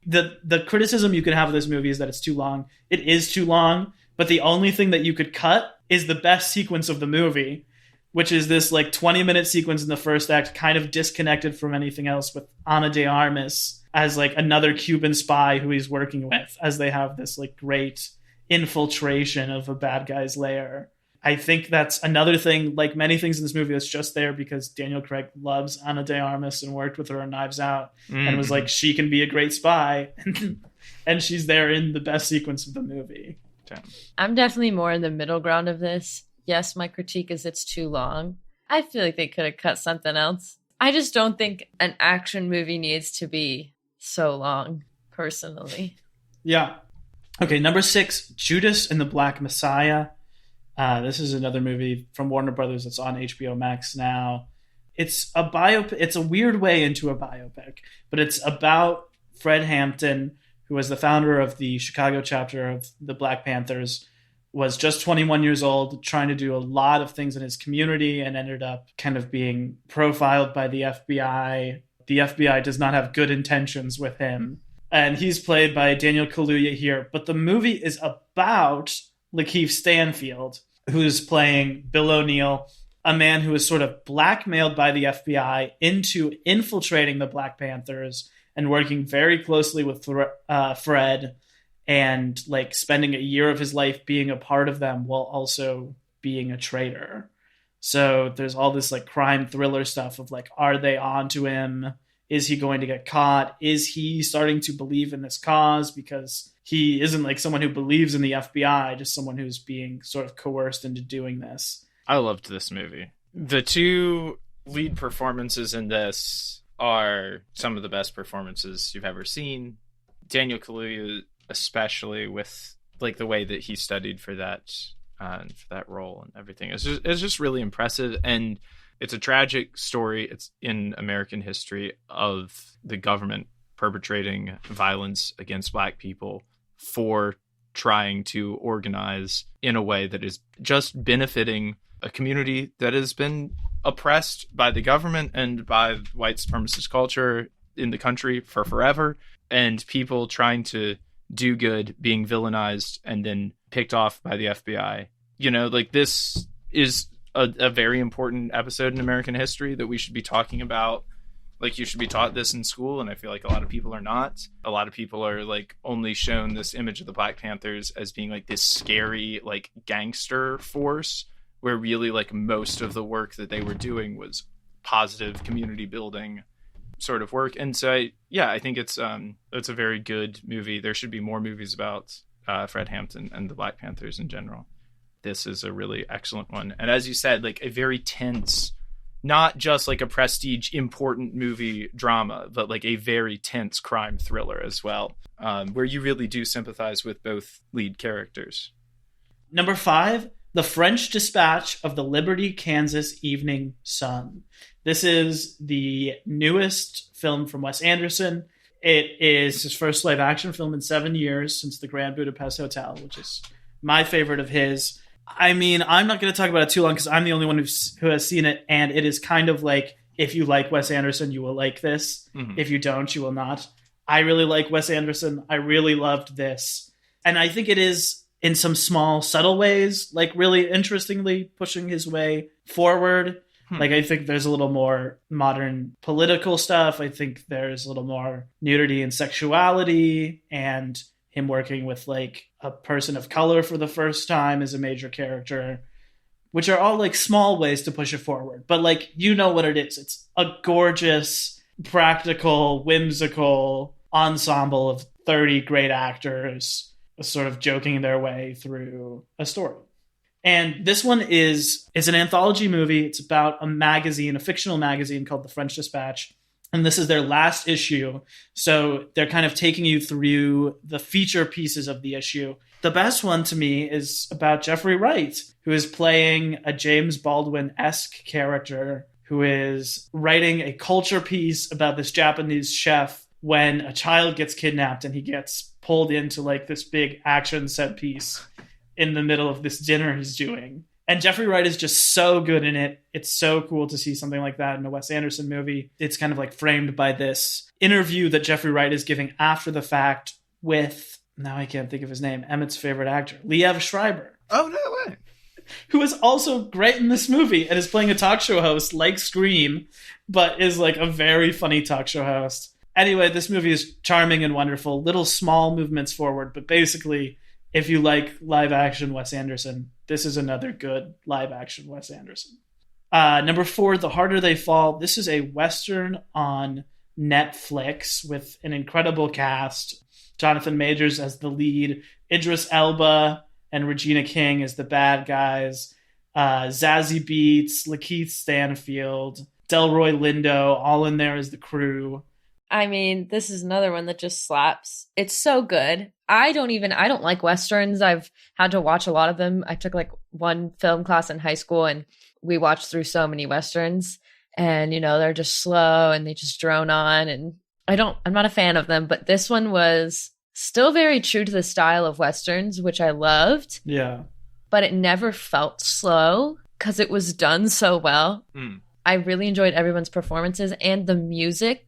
The criticism you could have of this movie is that it's too long. It is too long, but the only thing that you could cut is the best sequence of the movie, which is this like 20-minute sequence in the first act, kind of disconnected from anything else, with Ana de Armas as like another Cuban spy who he's working with, as they have this like great infiltration of a bad guy's lair. I think that's another thing, like many things in this movie, that's just there because Daniel Craig loves Ana de Armas and worked with her on Knives Out and was like, she can be a great spy. And she's there in the best sequence of the movie. I'm definitely more in the middle ground of this. Yes, my critique is it's too long. I feel like they could have cut something else. I just don't think an action movie needs to be so long, personally. Yeah. Okay, number 6, Judas and the Black Messiah. This is another movie from Warner Brothers that's on HBO Max now. It's a biopic. It's a weird way into a biopic, but it's about Fred Hampton, who was the founder of the Chicago chapter of the Black Panthers, was just 21 years old, trying to do a lot of things in his community, and ended up kind of being profiled by the FBI. The FBI does not have good intentions with him. And he's played by Daniel Kaluuya here. But the movie is about Lakeith Stanfield, who's playing Bill O'Neill, a man who is sort of blackmailed by the FBI into infiltrating the Black Panthers and working very closely with Fred and like spending a year of his life being a part of them while also being a traitor. So there's all this like crime thriller stuff of like, are they on to him? Is he going to get caught? Is he starting to believe in this cause? Because he isn't like someone who believes in the FBI, just someone who's being sort of coerced into doing this. I loved this movie. The two lead performances in this are some of the best performances you've ever seen. Daniel Kaluuya, especially, with like the way that he studied for that role and everything, it's just really impressive. And it's a tragic story. It's in American history of the government perpetrating violence against Black people for trying to organize in a way that is just benefiting a community that has been oppressed by the government and by white supremacist culture in the country for forever, and people trying to do good being villainized and then picked off by the FBI. You know, like, this is a very important episode in American history that we should be talking about. Like, you should be taught this in school, and I feel like a lot of people are not. A lot of people are like only shown this image of the Black Panthers as being like this scary like gangster force, where really like most of the work that they were doing was positive community building sort of work. And so I think it's a very good movie. There should be more movies about Fred Hampton and the Black Panthers in general. This is a really excellent one. And as you said, like a very tense, not just like a prestige important movie drama, but like a very tense crime thriller as well, where you really do sympathize with both lead characters. Number 5, The French Dispatch of the Liberty, Kansas Evening Sun. This is the newest film from Wes Anderson. It is his first live action film in 7 years since The Grand Budapest Hotel, which is my favorite of his. I mean, I'm not going to talk about it too long because I'm the only one who has seen it, and it is kind of like, if you like Wes Anderson, you will like this. Mm-hmm. If you don't, you will not. I really like Wes Anderson. I really loved this. And I think it is, in some small, subtle ways, like really interestingly pushing his way forward. Like, I think there's a little more modern political stuff. I think there's a little more nudity and sexuality, and him working with like a person of color for the first time as a major character, which are all like small ways to push it forward. But like, you know what it is. It's a gorgeous, practical, whimsical ensemble of 30 great actors sort of joking their way through a story. And this one is an anthology movie. It's about a magazine, a fictional magazine called The French Dispatch. And this is their last issue. So they're kind of taking you through the feature pieces of the issue. The best one to me is about Jeffrey Wright, who is playing a James Baldwin-esque character who is writing a culture piece about this Japanese chef when a child gets kidnapped and he gets pulled into like this big action set piece in the middle of this dinner he's doing. And Jeffrey Wright is just so good in it. It's so cool to see something like that in a Wes Anderson movie. It's kind of like framed by this interview that Jeffrey Wright is giving after the fact with, now I can't think of his name, Emmett's favorite actor, Liev Schreiber. Oh, no way. Who is also great in this movie and is playing a talk show host like Scream, but is like a very funny talk show host. Anyway, this movie is charming and wonderful. Little small movements forward, but basically, if you like live action Wes Anderson, this is another good live action Wes Anderson. Number 4, The Harder They Fall. This is a Western on Netflix with an incredible cast. Jonathan Majors as the lead, Idris Elba and Regina King as the bad guys, Zazie Beetz, Lakeith Stanfield, Delroy Lindo, all in there as the crew. I mean, this is another one that just slaps. It's so good. I don't like Westerns. I've had to watch a lot of them. I took like one film class in high school and we watched through so many Westerns, and, you know, they're just slow and they just drone on, and I'm not a fan of them, but this one was still very true to the style of Westerns, which I loved. Yeah. But it never felt slow because it was done so well. I really enjoyed everyone's performances and the music.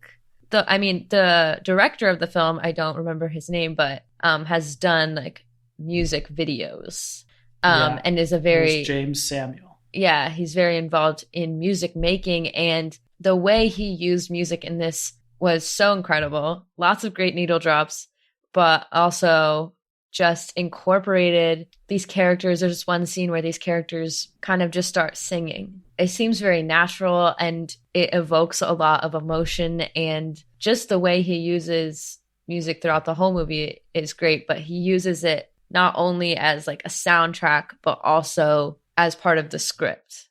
The director of the film, I don't remember his name, but has done like music videos, and is a very James Samuel. Yeah, he's very involved in music making, and the way he used music in this was so incredible. Lots of great needle drops, but also just incorporated these characters. There's one scene where these characters kind of just start singing. It seems very natural and it evokes a lot of emotion, and just the way he uses music throughout the whole movie is great, but he uses it not only as like a soundtrack, but also as part of the script.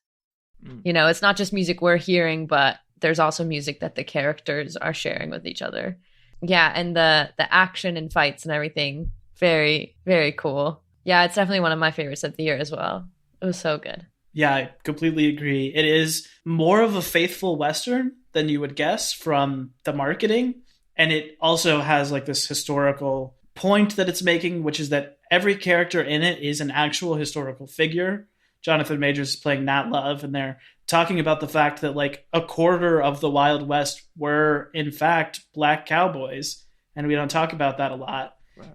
You know, it's not just music we're hearing, but there's also music that the characters are sharing with each other. Yeah, and the action and fights and everything, very, very cool. Yeah, it's definitely one of my favorites of the year as well. It was so good. Yeah, I completely agree. It is more of a faithful Western than you would guess from the marketing. And it also has like this historical point that it's making, which is that every character in it is an actual historical figure. Jonathan Majors is playing Nat Love, and they're talking about the fact that like a quarter of the Wild West were in fact black cowboys. And we don't talk about that a lot. Right.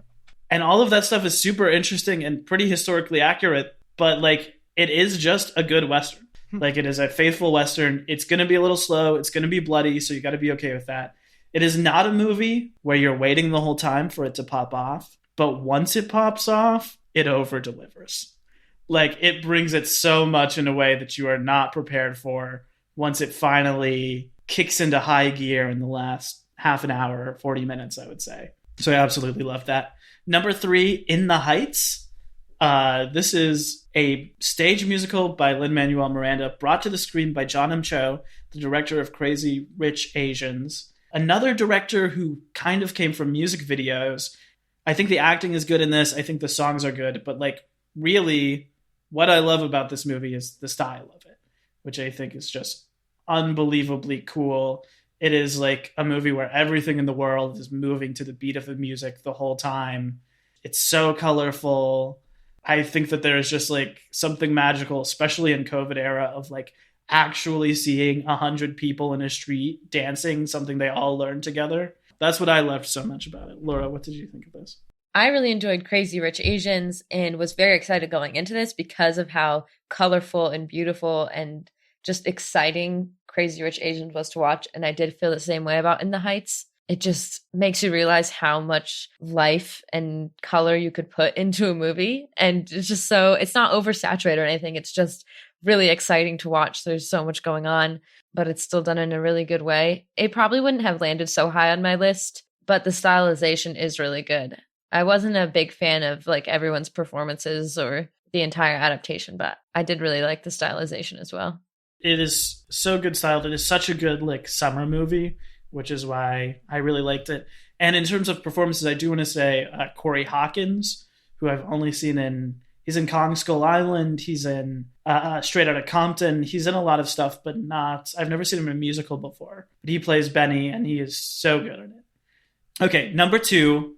And all of that stuff is super interesting and pretty historically accurate, but like it is just a good Western. Like it is a faithful Western. It's going to be a little slow. It's going to be bloody. So you got to be okay with that. It is not a movie where you're waiting the whole time for it to pop off. But once it pops off, it over delivers. Like it brings it so much in a way that you are not prepared for once it finally kicks into high gear in the last half an hour, 40 minutes, I would say. So I absolutely love that. Number 3, In the Heights. This is a stage musical by Lin-Manuel Miranda, brought to the screen by John M. Cho, the director of Crazy Rich Asians. Another director who kind of came from music videos. I think the acting is good in this. I think the songs are good. But like really, what I love about this movie is the style of it, which I think is just unbelievably cool. It is like a movie where everything in the world is moving to the beat of the music the whole time. It's so colorful. I think that there is just like something magical, especially in COVID era, of like actually seeing 100 people in a street dancing, something they all learned together. That's what I loved so much about it. Laura, what did you think of this? I really enjoyed Crazy Rich Asians and was very excited going into this because of how colorful and beautiful and just exciting Crazy Rich Asians was to watch. And I did feel the same way about In the Heights. It just makes you realize how much life and color you could put into a movie. And it's just so, it's not oversaturated or anything. It's just really exciting to watch. There's so much going on, but it's still done in a really good way. It probably wouldn't have landed so high on my list, but the stylization is really good. I wasn't a big fan of like everyone's performances or the entire adaptation, but I did really like the stylization as well. It is so good styled. It is such a good like summer movie, which is why I really liked it. And in terms of performances, I do want to say Corey Hawkins, who I've only seen he's in Kong Skull Island. He's in Straight Outta Compton. He's in a lot of stuff, but I've never seen him in a musical before. But he plays Benny, and he is so good in it. Okay, number 2,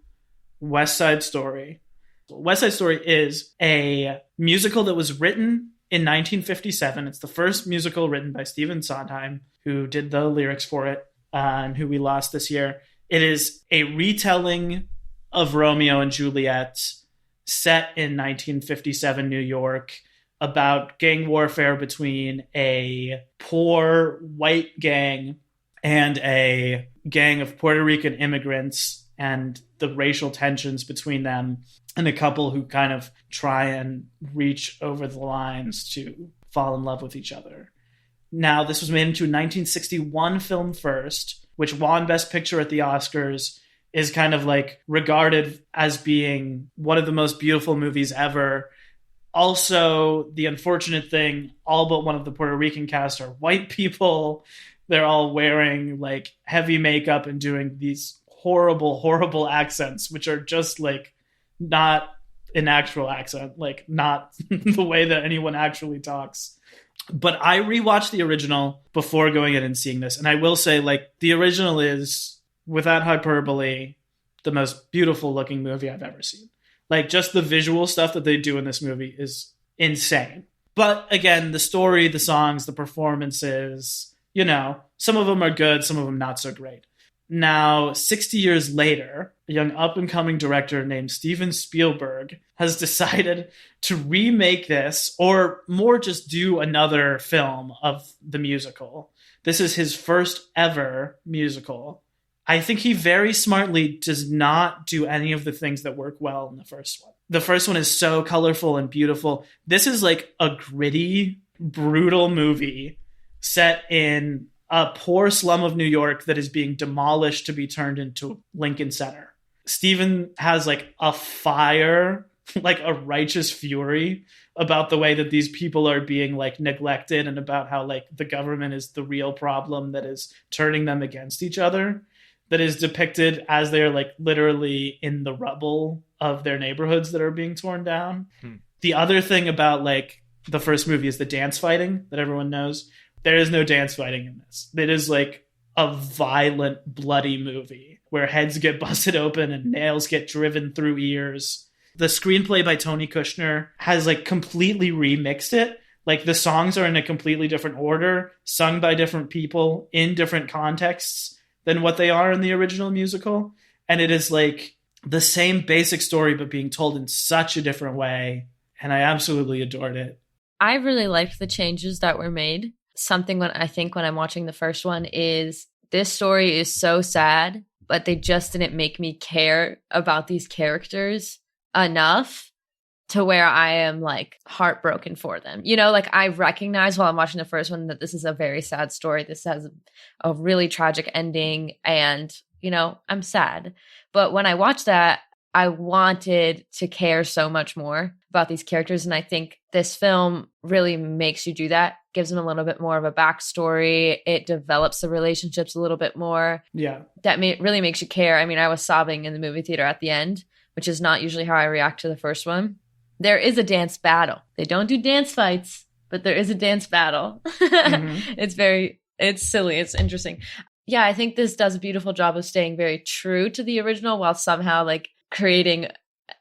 West Side Story. West Side Story is a musical that was written in 1957. It's the first musical written by Stephen Sondheim, who did the lyrics for it, and who we lost this year. It is a retelling of Romeo and Juliet set in 1957 New York about gang warfare between a poor white gang and a gang of Puerto Rican immigrants and the racial tensions between them, and a couple who kind of try and reach over the lines to fall in love with each other. Now, this was made into a 1961 film first, which won Best Picture at the Oscars, is kind of like regarded as being one of the most beautiful movies ever. Also, the unfortunate thing, all but one of the Puerto Rican cast are white people. They're all wearing like heavy makeup and doing these horrible, horrible accents, which are just like not an actual accent, like not the way that anyone actually talks. But I rewatched the original before going in and seeing this. And I will say, like, the original is, without hyperbole, the most beautiful looking movie I've ever seen. Like, just the visual stuff that they do in this movie is insane. But again, the story, the songs, the performances, some of them are good, some of them not so great. Now, 60 years later, a young up-and-coming director named Steven Spielberg has decided to remake this, or more just do another film of the musical. This is his first ever musical, I think he very smartly does not do any of the things that work well in the first one. The first one is so colorful and beautiful. This is like a gritty, brutal movie set in a poor slum of New York that is being demolished to be turned into Lincoln Center. Stephen has like a fire, like a righteous fury about the way that these people are being like neglected and about how like the government is the real problem that is turning them against each other. That is depicted as they're like literally in the rubble of their neighborhoods that are being torn down. The other thing about like the first movie is the dance fighting that everyone knows. There is no dance fighting in this. It is like a violent, bloody movie where heads get busted open and nails get driven through ears. The screenplay by Tony Kushner has like completely remixed it. Like the songs are in a completely different order, sung by different people in different contexts than what they are in the original musical. And it is like the same basic story, but being told in such a different way. And I absolutely adored it. I really liked the changes that were made. Something when I'm watching the first one is this story is so sad, but they just didn't make me care about these characters enough to where I am like heartbroken for them. You know, like I recognize while I'm watching the first one that this is a very sad story. This has a really tragic ending and, you know, I'm sad. But when I watched that, I wanted to care so much more about these characters. And I think this film really makes you do that, gives them a little bit more of a backstory. It develops the relationships a little bit more. Yeah. That really makes you care. I mean, I was sobbing in the movie theater at the end, which is not usually how I react to the first one. There is a dance battle. They don't do dance fights, but there is a dance battle. It's silly. It's interesting. Yeah, I think this does a beautiful job of staying very true to the original while somehow like creating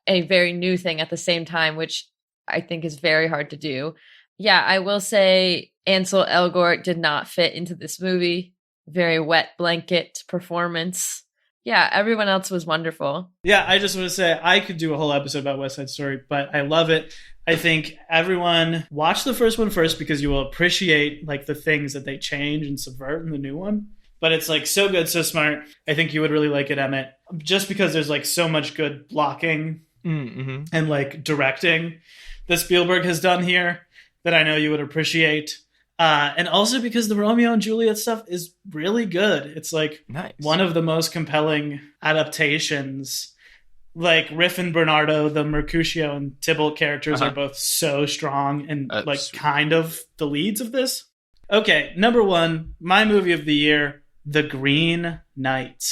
a very new thing at the same time, which I think is very hard to do. Yeah, I will say Ansel Elgort did not fit into this movie. Very wet blanket performance. Yeah, everyone else was wonderful. Yeah, I just want to say I could do a whole episode about West Side Story, but I love it. I think everyone watch the first one first because you will appreciate like the things that they change and subvert in the new one. But it's like so good, so smart. I think you would really like it, Emmett, just because there's like so much good blocking and like directing that Spielberg has done here that I know you would appreciate. And also because the Romeo and Juliet stuff is really good. It's like one of the most compelling adaptations. Like Riff and Bernardo, the Mercutio and Tybalt characters are both so strong and like kind of the leads of this. Okay, number one, my movie of the year, The Green Knight.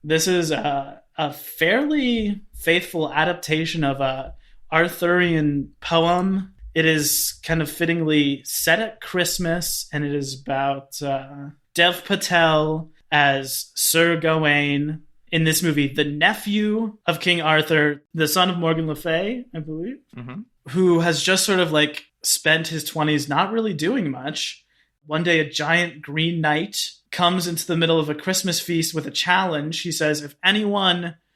This is a fairly faithful adaptation of a Arthurian poem. It is kind of fittingly set at Christmas, and it is about Dev Patel as Sir Gawain in this movie, the nephew of King Arthur, the son of Morgan Le Fay, I believe, who has just sort of like spent his 20s not really doing much. One day, a giant green knight comes into the middle of a Christmas feast with a challenge. He says,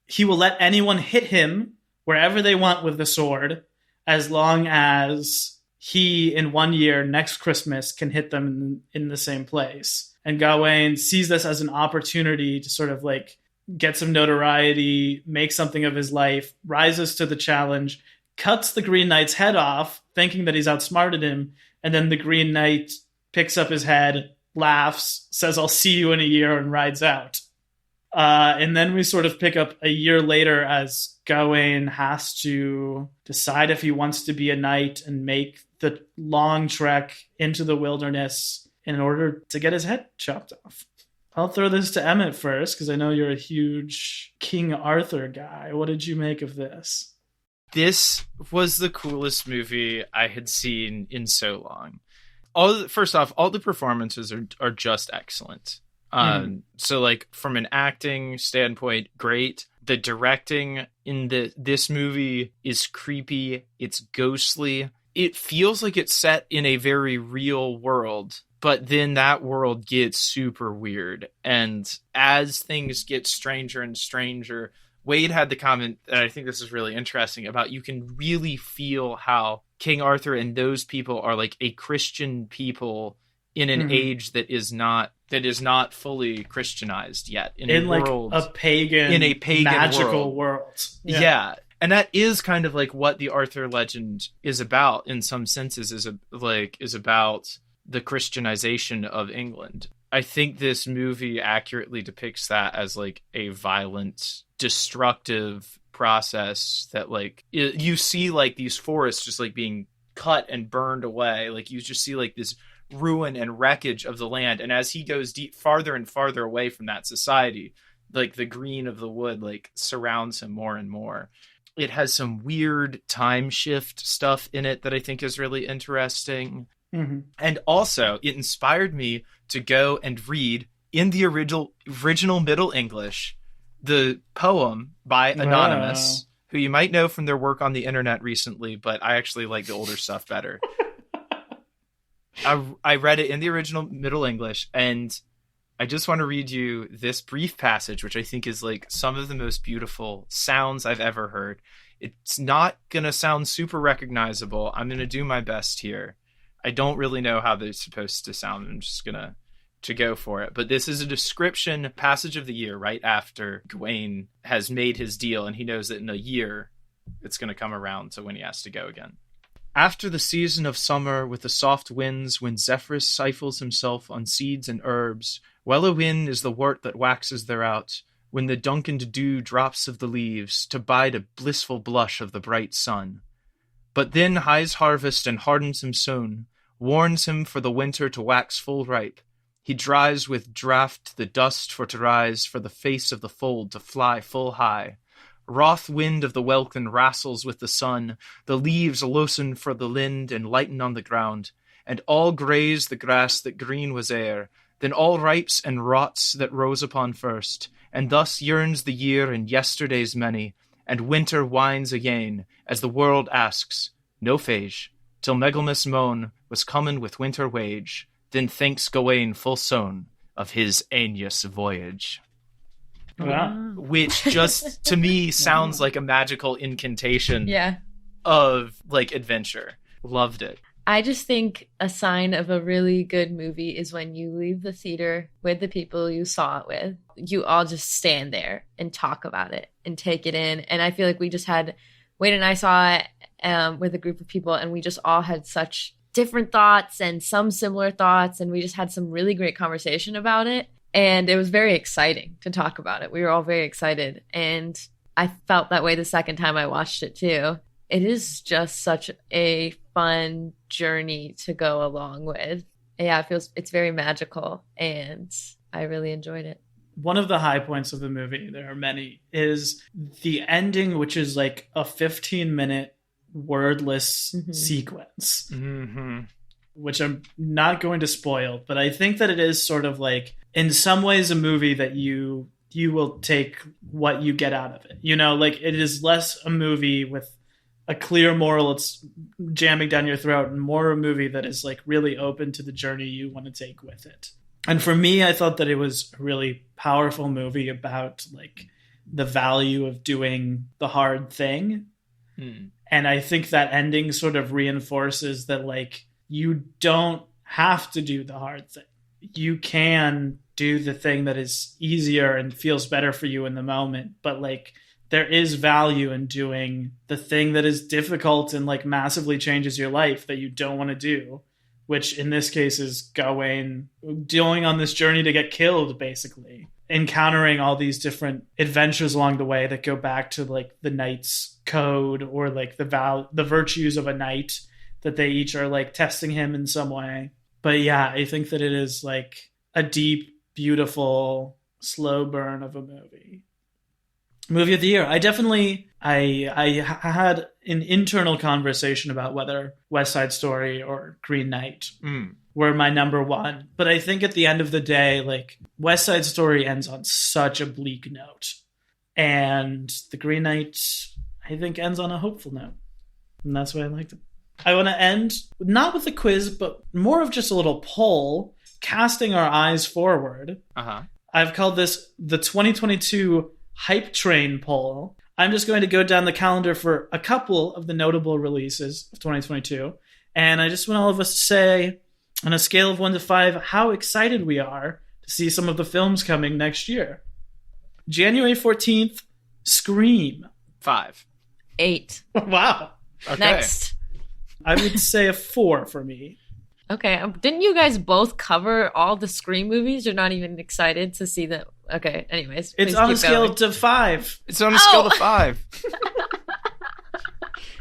he will let anyone hit him wherever they want with the sword, as long as he, in 1 year, next Christmas, can hit them in the same place. And Gawain sees this as an opportunity to sort of like get some notoriety, make something of his life, rises to the challenge, cuts the Green Knight's head off, thinking that he's outsmarted him, and then the Green Knight picks up his head, laughs, says, "I'll see you in a year," and rides out. And then we sort of pick up a year later as Gawain has to decide if he wants to be a knight and make the long trek into the wilderness in order to get his head chopped off. I'll throw this to Emmett first, because I know you're a huge King Arthur guy. What did you make of this? This was the coolest movie I had seen in so long. First off, all the performances are just excellent. So like from an acting standpoint, great. The directing in this movie is creepy. It's ghostly. It feels like it's set in a very real world, but then that world gets super weird. And as things get stranger and stranger, Wade had the comment that I think this is really interesting about you can really feel how King Arthur and those people are like a Christian people in an age that is not that is not fully Christianized yet in a like world, a pagan, in a pagan magical world. Yeah. And that is kind of like what the Arthur legend is about in some senses, is about the Christianization of England. I think this movie accurately depicts that as like a violent, destructive process that like you see like these forests just like being cut and burned away. Like you just see like this ruin and wreckage of the land. And as he goes farther and farther away from that society, like the green of the wood like surrounds him more and more. It has some weird time shift stuff in it that I think is really interesting. Mm-hmm. And also, it inspired me to go and read in the original Middle English the poem by Anonymous, who you might know from their work on the internet recently, but I actually like the older stuff better. I read it in the original Middle English, and I just want to read you this brief passage, which I think is like some of the most beautiful sounds I've ever heard. It's not going to sound super recognizable. I'm going to do my best here. I don't really know how they're supposed to sound. I'm just going to go for it. But this is a description passage of the year right after Gawain has made his deal, and he knows that in a year it's going to come around to when he has to go again. After the season of summer, with the soft winds, when Zephyrus stifles himself on seeds and herbs, well a win is the wort that waxes thereout, when the dunkened dew drops of the leaves, to bide a blissful blush of the bright sun. But then highs harvest and hardens him sown, warns him for the winter to wax full ripe. He dries with draught the dust for to rise, for the face of the fold to fly full high. Wroth wind of the welkin wrastles with the sun, the leaves loosen for the lind and lighten on the ground, and all graze the grass that green was ere, then all ripes and rots that rose upon first, and thus yearns the year in yesterday's many, and winter winds again, as the world asks, no phage, till Megalmus moan was comin with winter wage, then thanks Gawain full sown of his Aeneas voyage. Wow. Which just to me sounds like a magical incantation of like adventure. Loved it. I just think a sign of a really good movie is when you leave the theater with the people you saw it with. You all just stand there and talk about it and take it in. And I feel like we just had, Wade and I saw it with a group of people, and we just all had such different thoughts and some similar thoughts. And we just had some really great conversation about it. And it was very exciting to talk about it. We were all very excited. And I felt that way the second time I watched it too. It is just such a fun journey to go along with. Yeah, it's very magical, and I really enjoyed it. One of the high points of the movie, there are many, is the ending, which is like a 15-minute wordless sequence. Mm-hmm. Which I'm not going to spoil, but I think that it is sort of like, in some ways, a movie that you will take what you get out of it. You know, like it is less a movie with a clear moral it's jamming down your throat, and more a movie that is like really open to the journey you want to take with it. And for me, I thought that it was a really powerful movie about like the value of doing the hard thing. And I think that ending sort of reinforces that like, you don't have to do the hard thing. You can do the thing that is easier and feels better for you in the moment. But like, there is value in doing the thing that is difficult and like massively changes your life that you don't want to do, which in this case is Gawain going on this journey to get killed, basically. Encountering all these different adventures along the way that go back to like the knight's code, or like the virtues of a knight, that they each are like testing him in some way. But yeah, I think that it is like a deep, beautiful, slow burn of a movie. Movie of the year. I had an internal conversation about whether West Side Story or Green Knight were my number one. But I think at the end of the day, like West Side Story ends on such a bleak note. And the Green Knight, I think, ends on a hopeful note. And that's why I liked it. I want to end not with a quiz, but more of just a little poll, casting our eyes forward. I've called this the 2022 Hype Train poll. I'm just going to go down the calendar for a couple of the notable releases of 2022. And I just want all of us to say, on a scale of 1 to 5, how excited we are to see some of the films coming next year. January 14th, Scream. 5. 8. Wow. Okay. Next. I would say a 4 for me. Okay. Didn't you guys both cover all the Scream movies? You're not even excited to see them. Okay. Anyways. It's please on a keep scale going. to 5. It's on a scale to 5.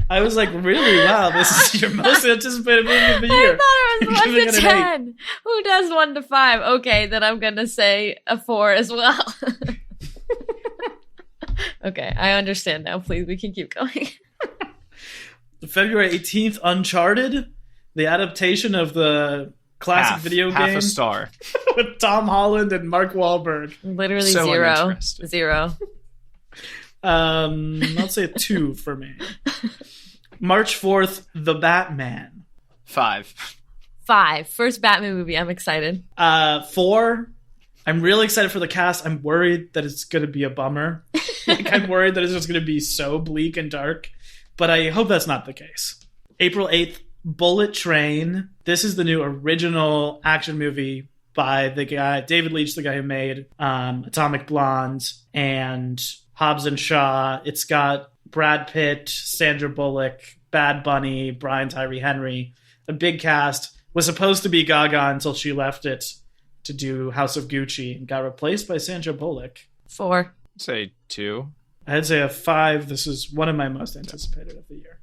I was like, really? Wow, this is your most anticipated movie of the year. I thought it was Giving 1 it to an 10. Who does 1 to 5? Okay, then I'm going to say a 4 as well. Okay, I understand now. Please, we can keep going. February 18th, Uncharted, the adaptation of the classic video game. Half a star. With Tom Holland and Mark Wahlberg. Literally So 0. uninterested. 0. I'll say a 2 for me. March 4th, The Batman. 5. 5. First Batman movie. I'm excited. 4. I'm really excited for the cast. I'm worried that it's going to be a bummer. I'm worried that it's just going to be so bleak and dark. But I hope that's not the case. April 8th, Bullet Train. This is the new original action movie by the guy, David Leitch, the guy who made Atomic Blonde and Hobbs and Shaw. It's got Brad Pitt, Sandra Bullock, Bad Bunny, Brian Tyree Henry. A big cast. Was supposed to be Gaga until she left it to do House of Gucci and got replaced by Sandra Bullock. 4. Say 2. I'd say a 5. This is one of my most anticipated of the year.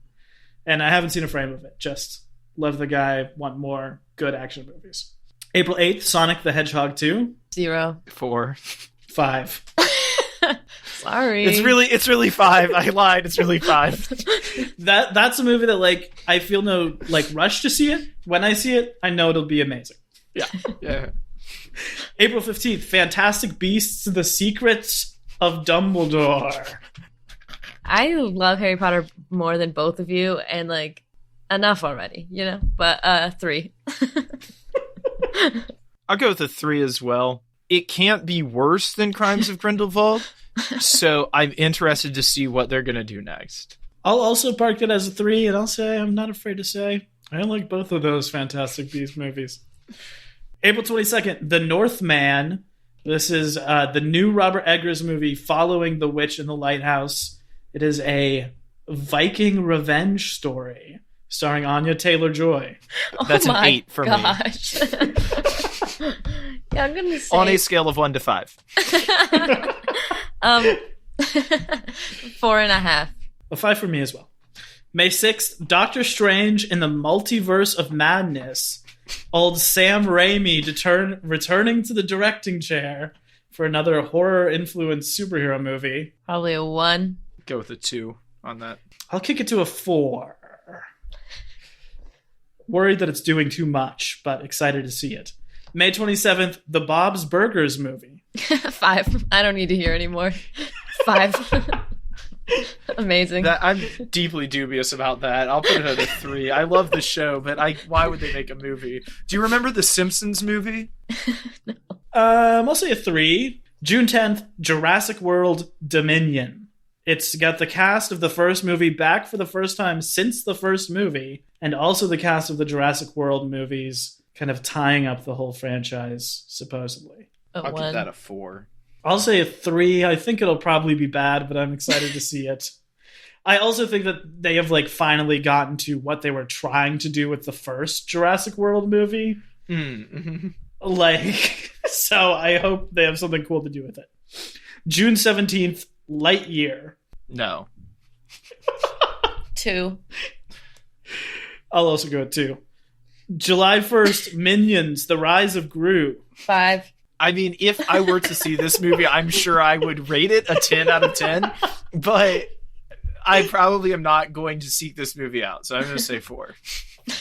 And I haven't seen a frame of it. Just love the guy, want more good action movies. April 8th, Sonic the Hedgehog 2. 0. 4. 5. Sorry. It's really 5. I lied. It's really 5. That's a movie that like I feel no like rush to see it. When I see it, I know it'll be amazing. Yeah. April 15th, Fantastic Beasts: The Secrets of Dumbledore. I love Harry Potter more than both of you, and like enough already, you know? But 3. I'll go with a 3 as well. It can't be worse than Crimes of Grindelwald, so I'm interested to see what they're going to do next. I'll also park it as a 3, and I'll say I'm not afraid to say I like both of those Fantastic Beasts movies. April 22nd, The Northman. This is the new Robert Eggers movie following The Witch in the Lighthouse. It is a Viking revenge story starring Anya Taylor-Joy. That's an 8 for me. Yeah, I'm gonna say On a scale of 1 to 5. 4.5. A 5 for me as well. May 6th, Doctor Strange in the Multiverse of Madness. Old Sam Raimi returning to the directing chair for another horror-influenced superhero movie. Probably a 1. Go with a 2 on that. I'll kick it to a 4. Worried that it's doing too much, but excited to see it. May 27th, the Bob's Burgers movie. 5. I don't need to hear anymore. 5. Amazing. I'm deeply dubious about that. I'll put it at a 3. I love the show, but why would they make a movie? Do you remember the Simpsons movie? No. I'll say a 3. June 10th, Jurassic World Dominion. It's got the cast of the first movie back for the first time since the first movie, and also the cast of the Jurassic World movies kind of tying up the whole franchise, supposedly. I'll give that a 4. I'll say a 3. I think it'll probably be bad, but I'm excited to see it. I also think that they have like finally gotten to what they were trying to do with the first Jurassic World movie. Mm-hmm. Like, so I hope they have something cool to do with it. June 17th, Lightyear. No. 2. I'll also go with 2. July 1st, Minions, The Rise of Gru. 5. I mean, if I were to see this movie, I'm sure I would rate it a 10 out of 10, but I probably am not going to seek this movie out, so I'm going to say 4.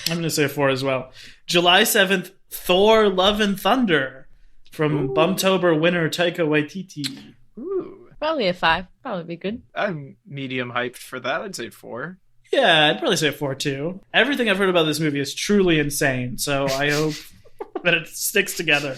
I'm going to say 4 as well. July 7th, Thor, Love and Thunder from Bumtober winner Taika Waititi. Ooh. Probably a 5. Probably be good. I'm medium hyped for that. I'd say 4. Yeah, I'd probably say 4 too. Everything I've heard about this movie is truly insane, so I hope that it sticks together.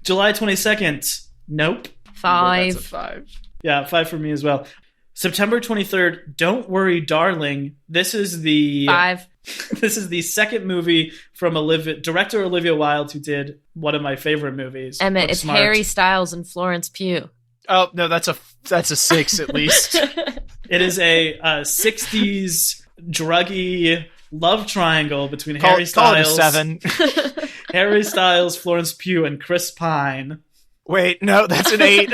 July 22nd, Nope. 5. That's a 5. Yeah, 5 for me as well. September 23rd, Don't Worry, Darling. This is the... 5. This is the second movie from director Olivia Wilde, who did one of my favorite movies. Emmett, it's Smart. Harry Styles and Florence Pugh. Oh, no, that's a 6 at least. It is a 60s druggy love triangle between Harry Call it a Styles, 7. Harry Styles, Florence Pugh, and Chris Pine. Wait, no, that's an 8.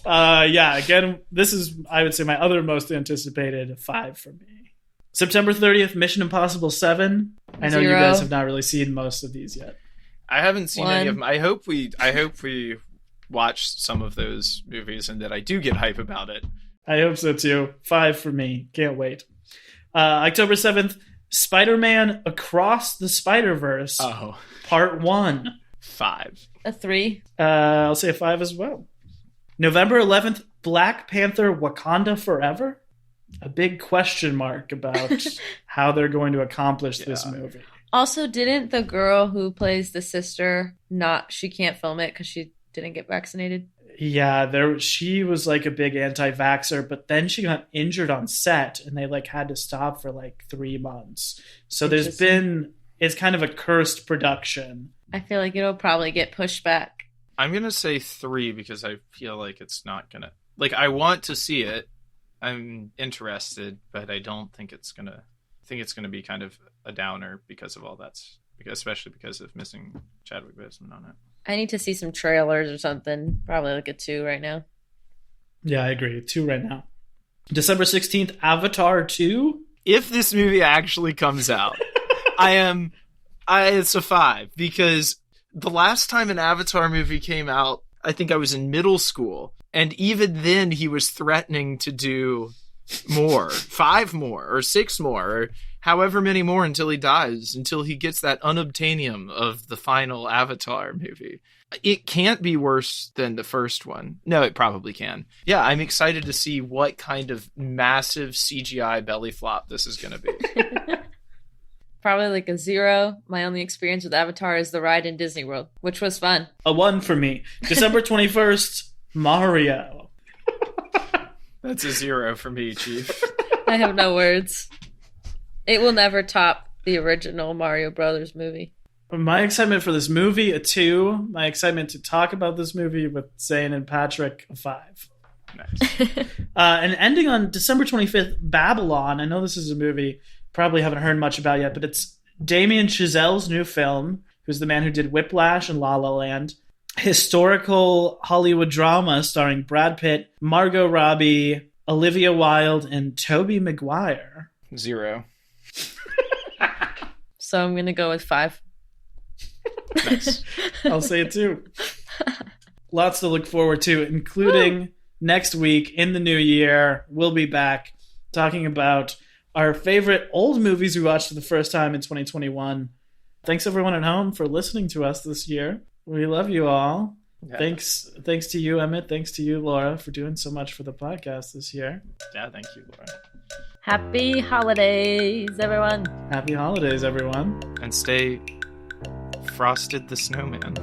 Yeah, again, this is, I would say, my other most anticipated 5 for me. September 30th, Mission Impossible 7. I know 0. you guys have not really seen most of these yet. I haven't seen 1. any of them. I hope we watch some of those movies and that I do get hype about it. I hope so too. 5 for me. Can't wait. October 7th, Spider-Man Across the Spider-Verse, Oh, Part 1. 5. A 3. I'll say a 5 as well. November 11th, Black Panther Wakanda Forever. A big question mark about how they're going to accomplish this movie. Also, didn't the girl who plays the sister she can't film it because she didn't get vaccinated? Yeah, she was like a big anti-vaxxer, but then she got injured on set and they had to stop for 3 months. So it's kind of a cursed production. I feel like it'll probably get pushed back. I'm going to say 3 because I feel like it's not going to... I want to see it. I'm interested, but I don't think it's going to... I think it's going to be kind of a downer because of all that. Especially because of missing Chadwick Boseman on it. I need to see some trailers or something. Probably a 2 right now. Yeah, I agree. 2 right now. December 16th, Avatar 2. If this movie actually comes out, it's a 5 because the last time an Avatar movie came out, I think I was in middle school. And even then he was threatening to do more, 5 more or 6 more, or however many more until he dies, until he gets that unobtainium of the final Avatar movie. It can't be worse than the first one. No, it probably can. Yeah, I'm excited to see what kind of massive CGI belly flop this is going to be. Probably a 0. My only experience with Avatar is the ride in Disney World, which was fun. A 1 for me. December 21st, Mario. That's a 0 for me, Chief. I have no words. It will never top the original Mario Brothers movie. My excitement for this movie, a 2. My excitement to talk about this movie with Zane and Patrick, a 5. Nice. And ending on December 25th, Babylon. I know this is a movie probably haven't heard much about yet, but it's Damien Chazelle's new film, who's the man who did Whiplash and La La Land. Historical Hollywood drama starring Brad Pitt, Margot Robbie, Olivia Wilde, and Tobey Maguire. 0. So I'm going to go with 5. Nice. I'll say it too. Lots to look forward to, including next week in the new year. We'll be back talking about our favorite old movies we watched for the first time in 2021. Thanks everyone at home for listening to us this year. We love you all. Yeah. Thanks to you, Emmett. Thanks to you, Laura, for doing so much for the podcast this year. Yeah, thank you, Laura. Happy holidays, everyone. Happy holidays, everyone. And stay Frosted the Snowman.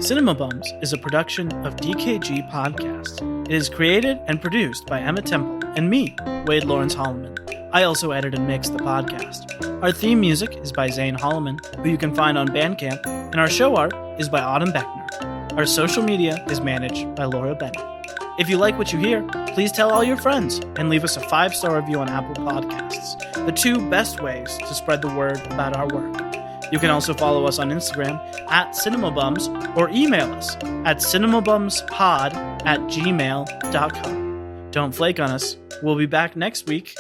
Cinema Bums is a production of DKG Podcast. It is created and produced by Emma Temple and me, Wade Lawrence Holloman. I also edit and mix the podcast. Our theme music is by Zane Holloman, who you can find on Bandcamp, and our show art is by Autumn Beckner. Our social media is managed by Laura Bennett. If you like what you hear, please tell all your friends and leave us a 5-star review on Apple Podcasts, the 2 best ways to spread the word about our work. You can also follow us on Instagram at CinemaBums or email us at cinemabumspod@gmail.com. Don't flake on us. We'll be back next week.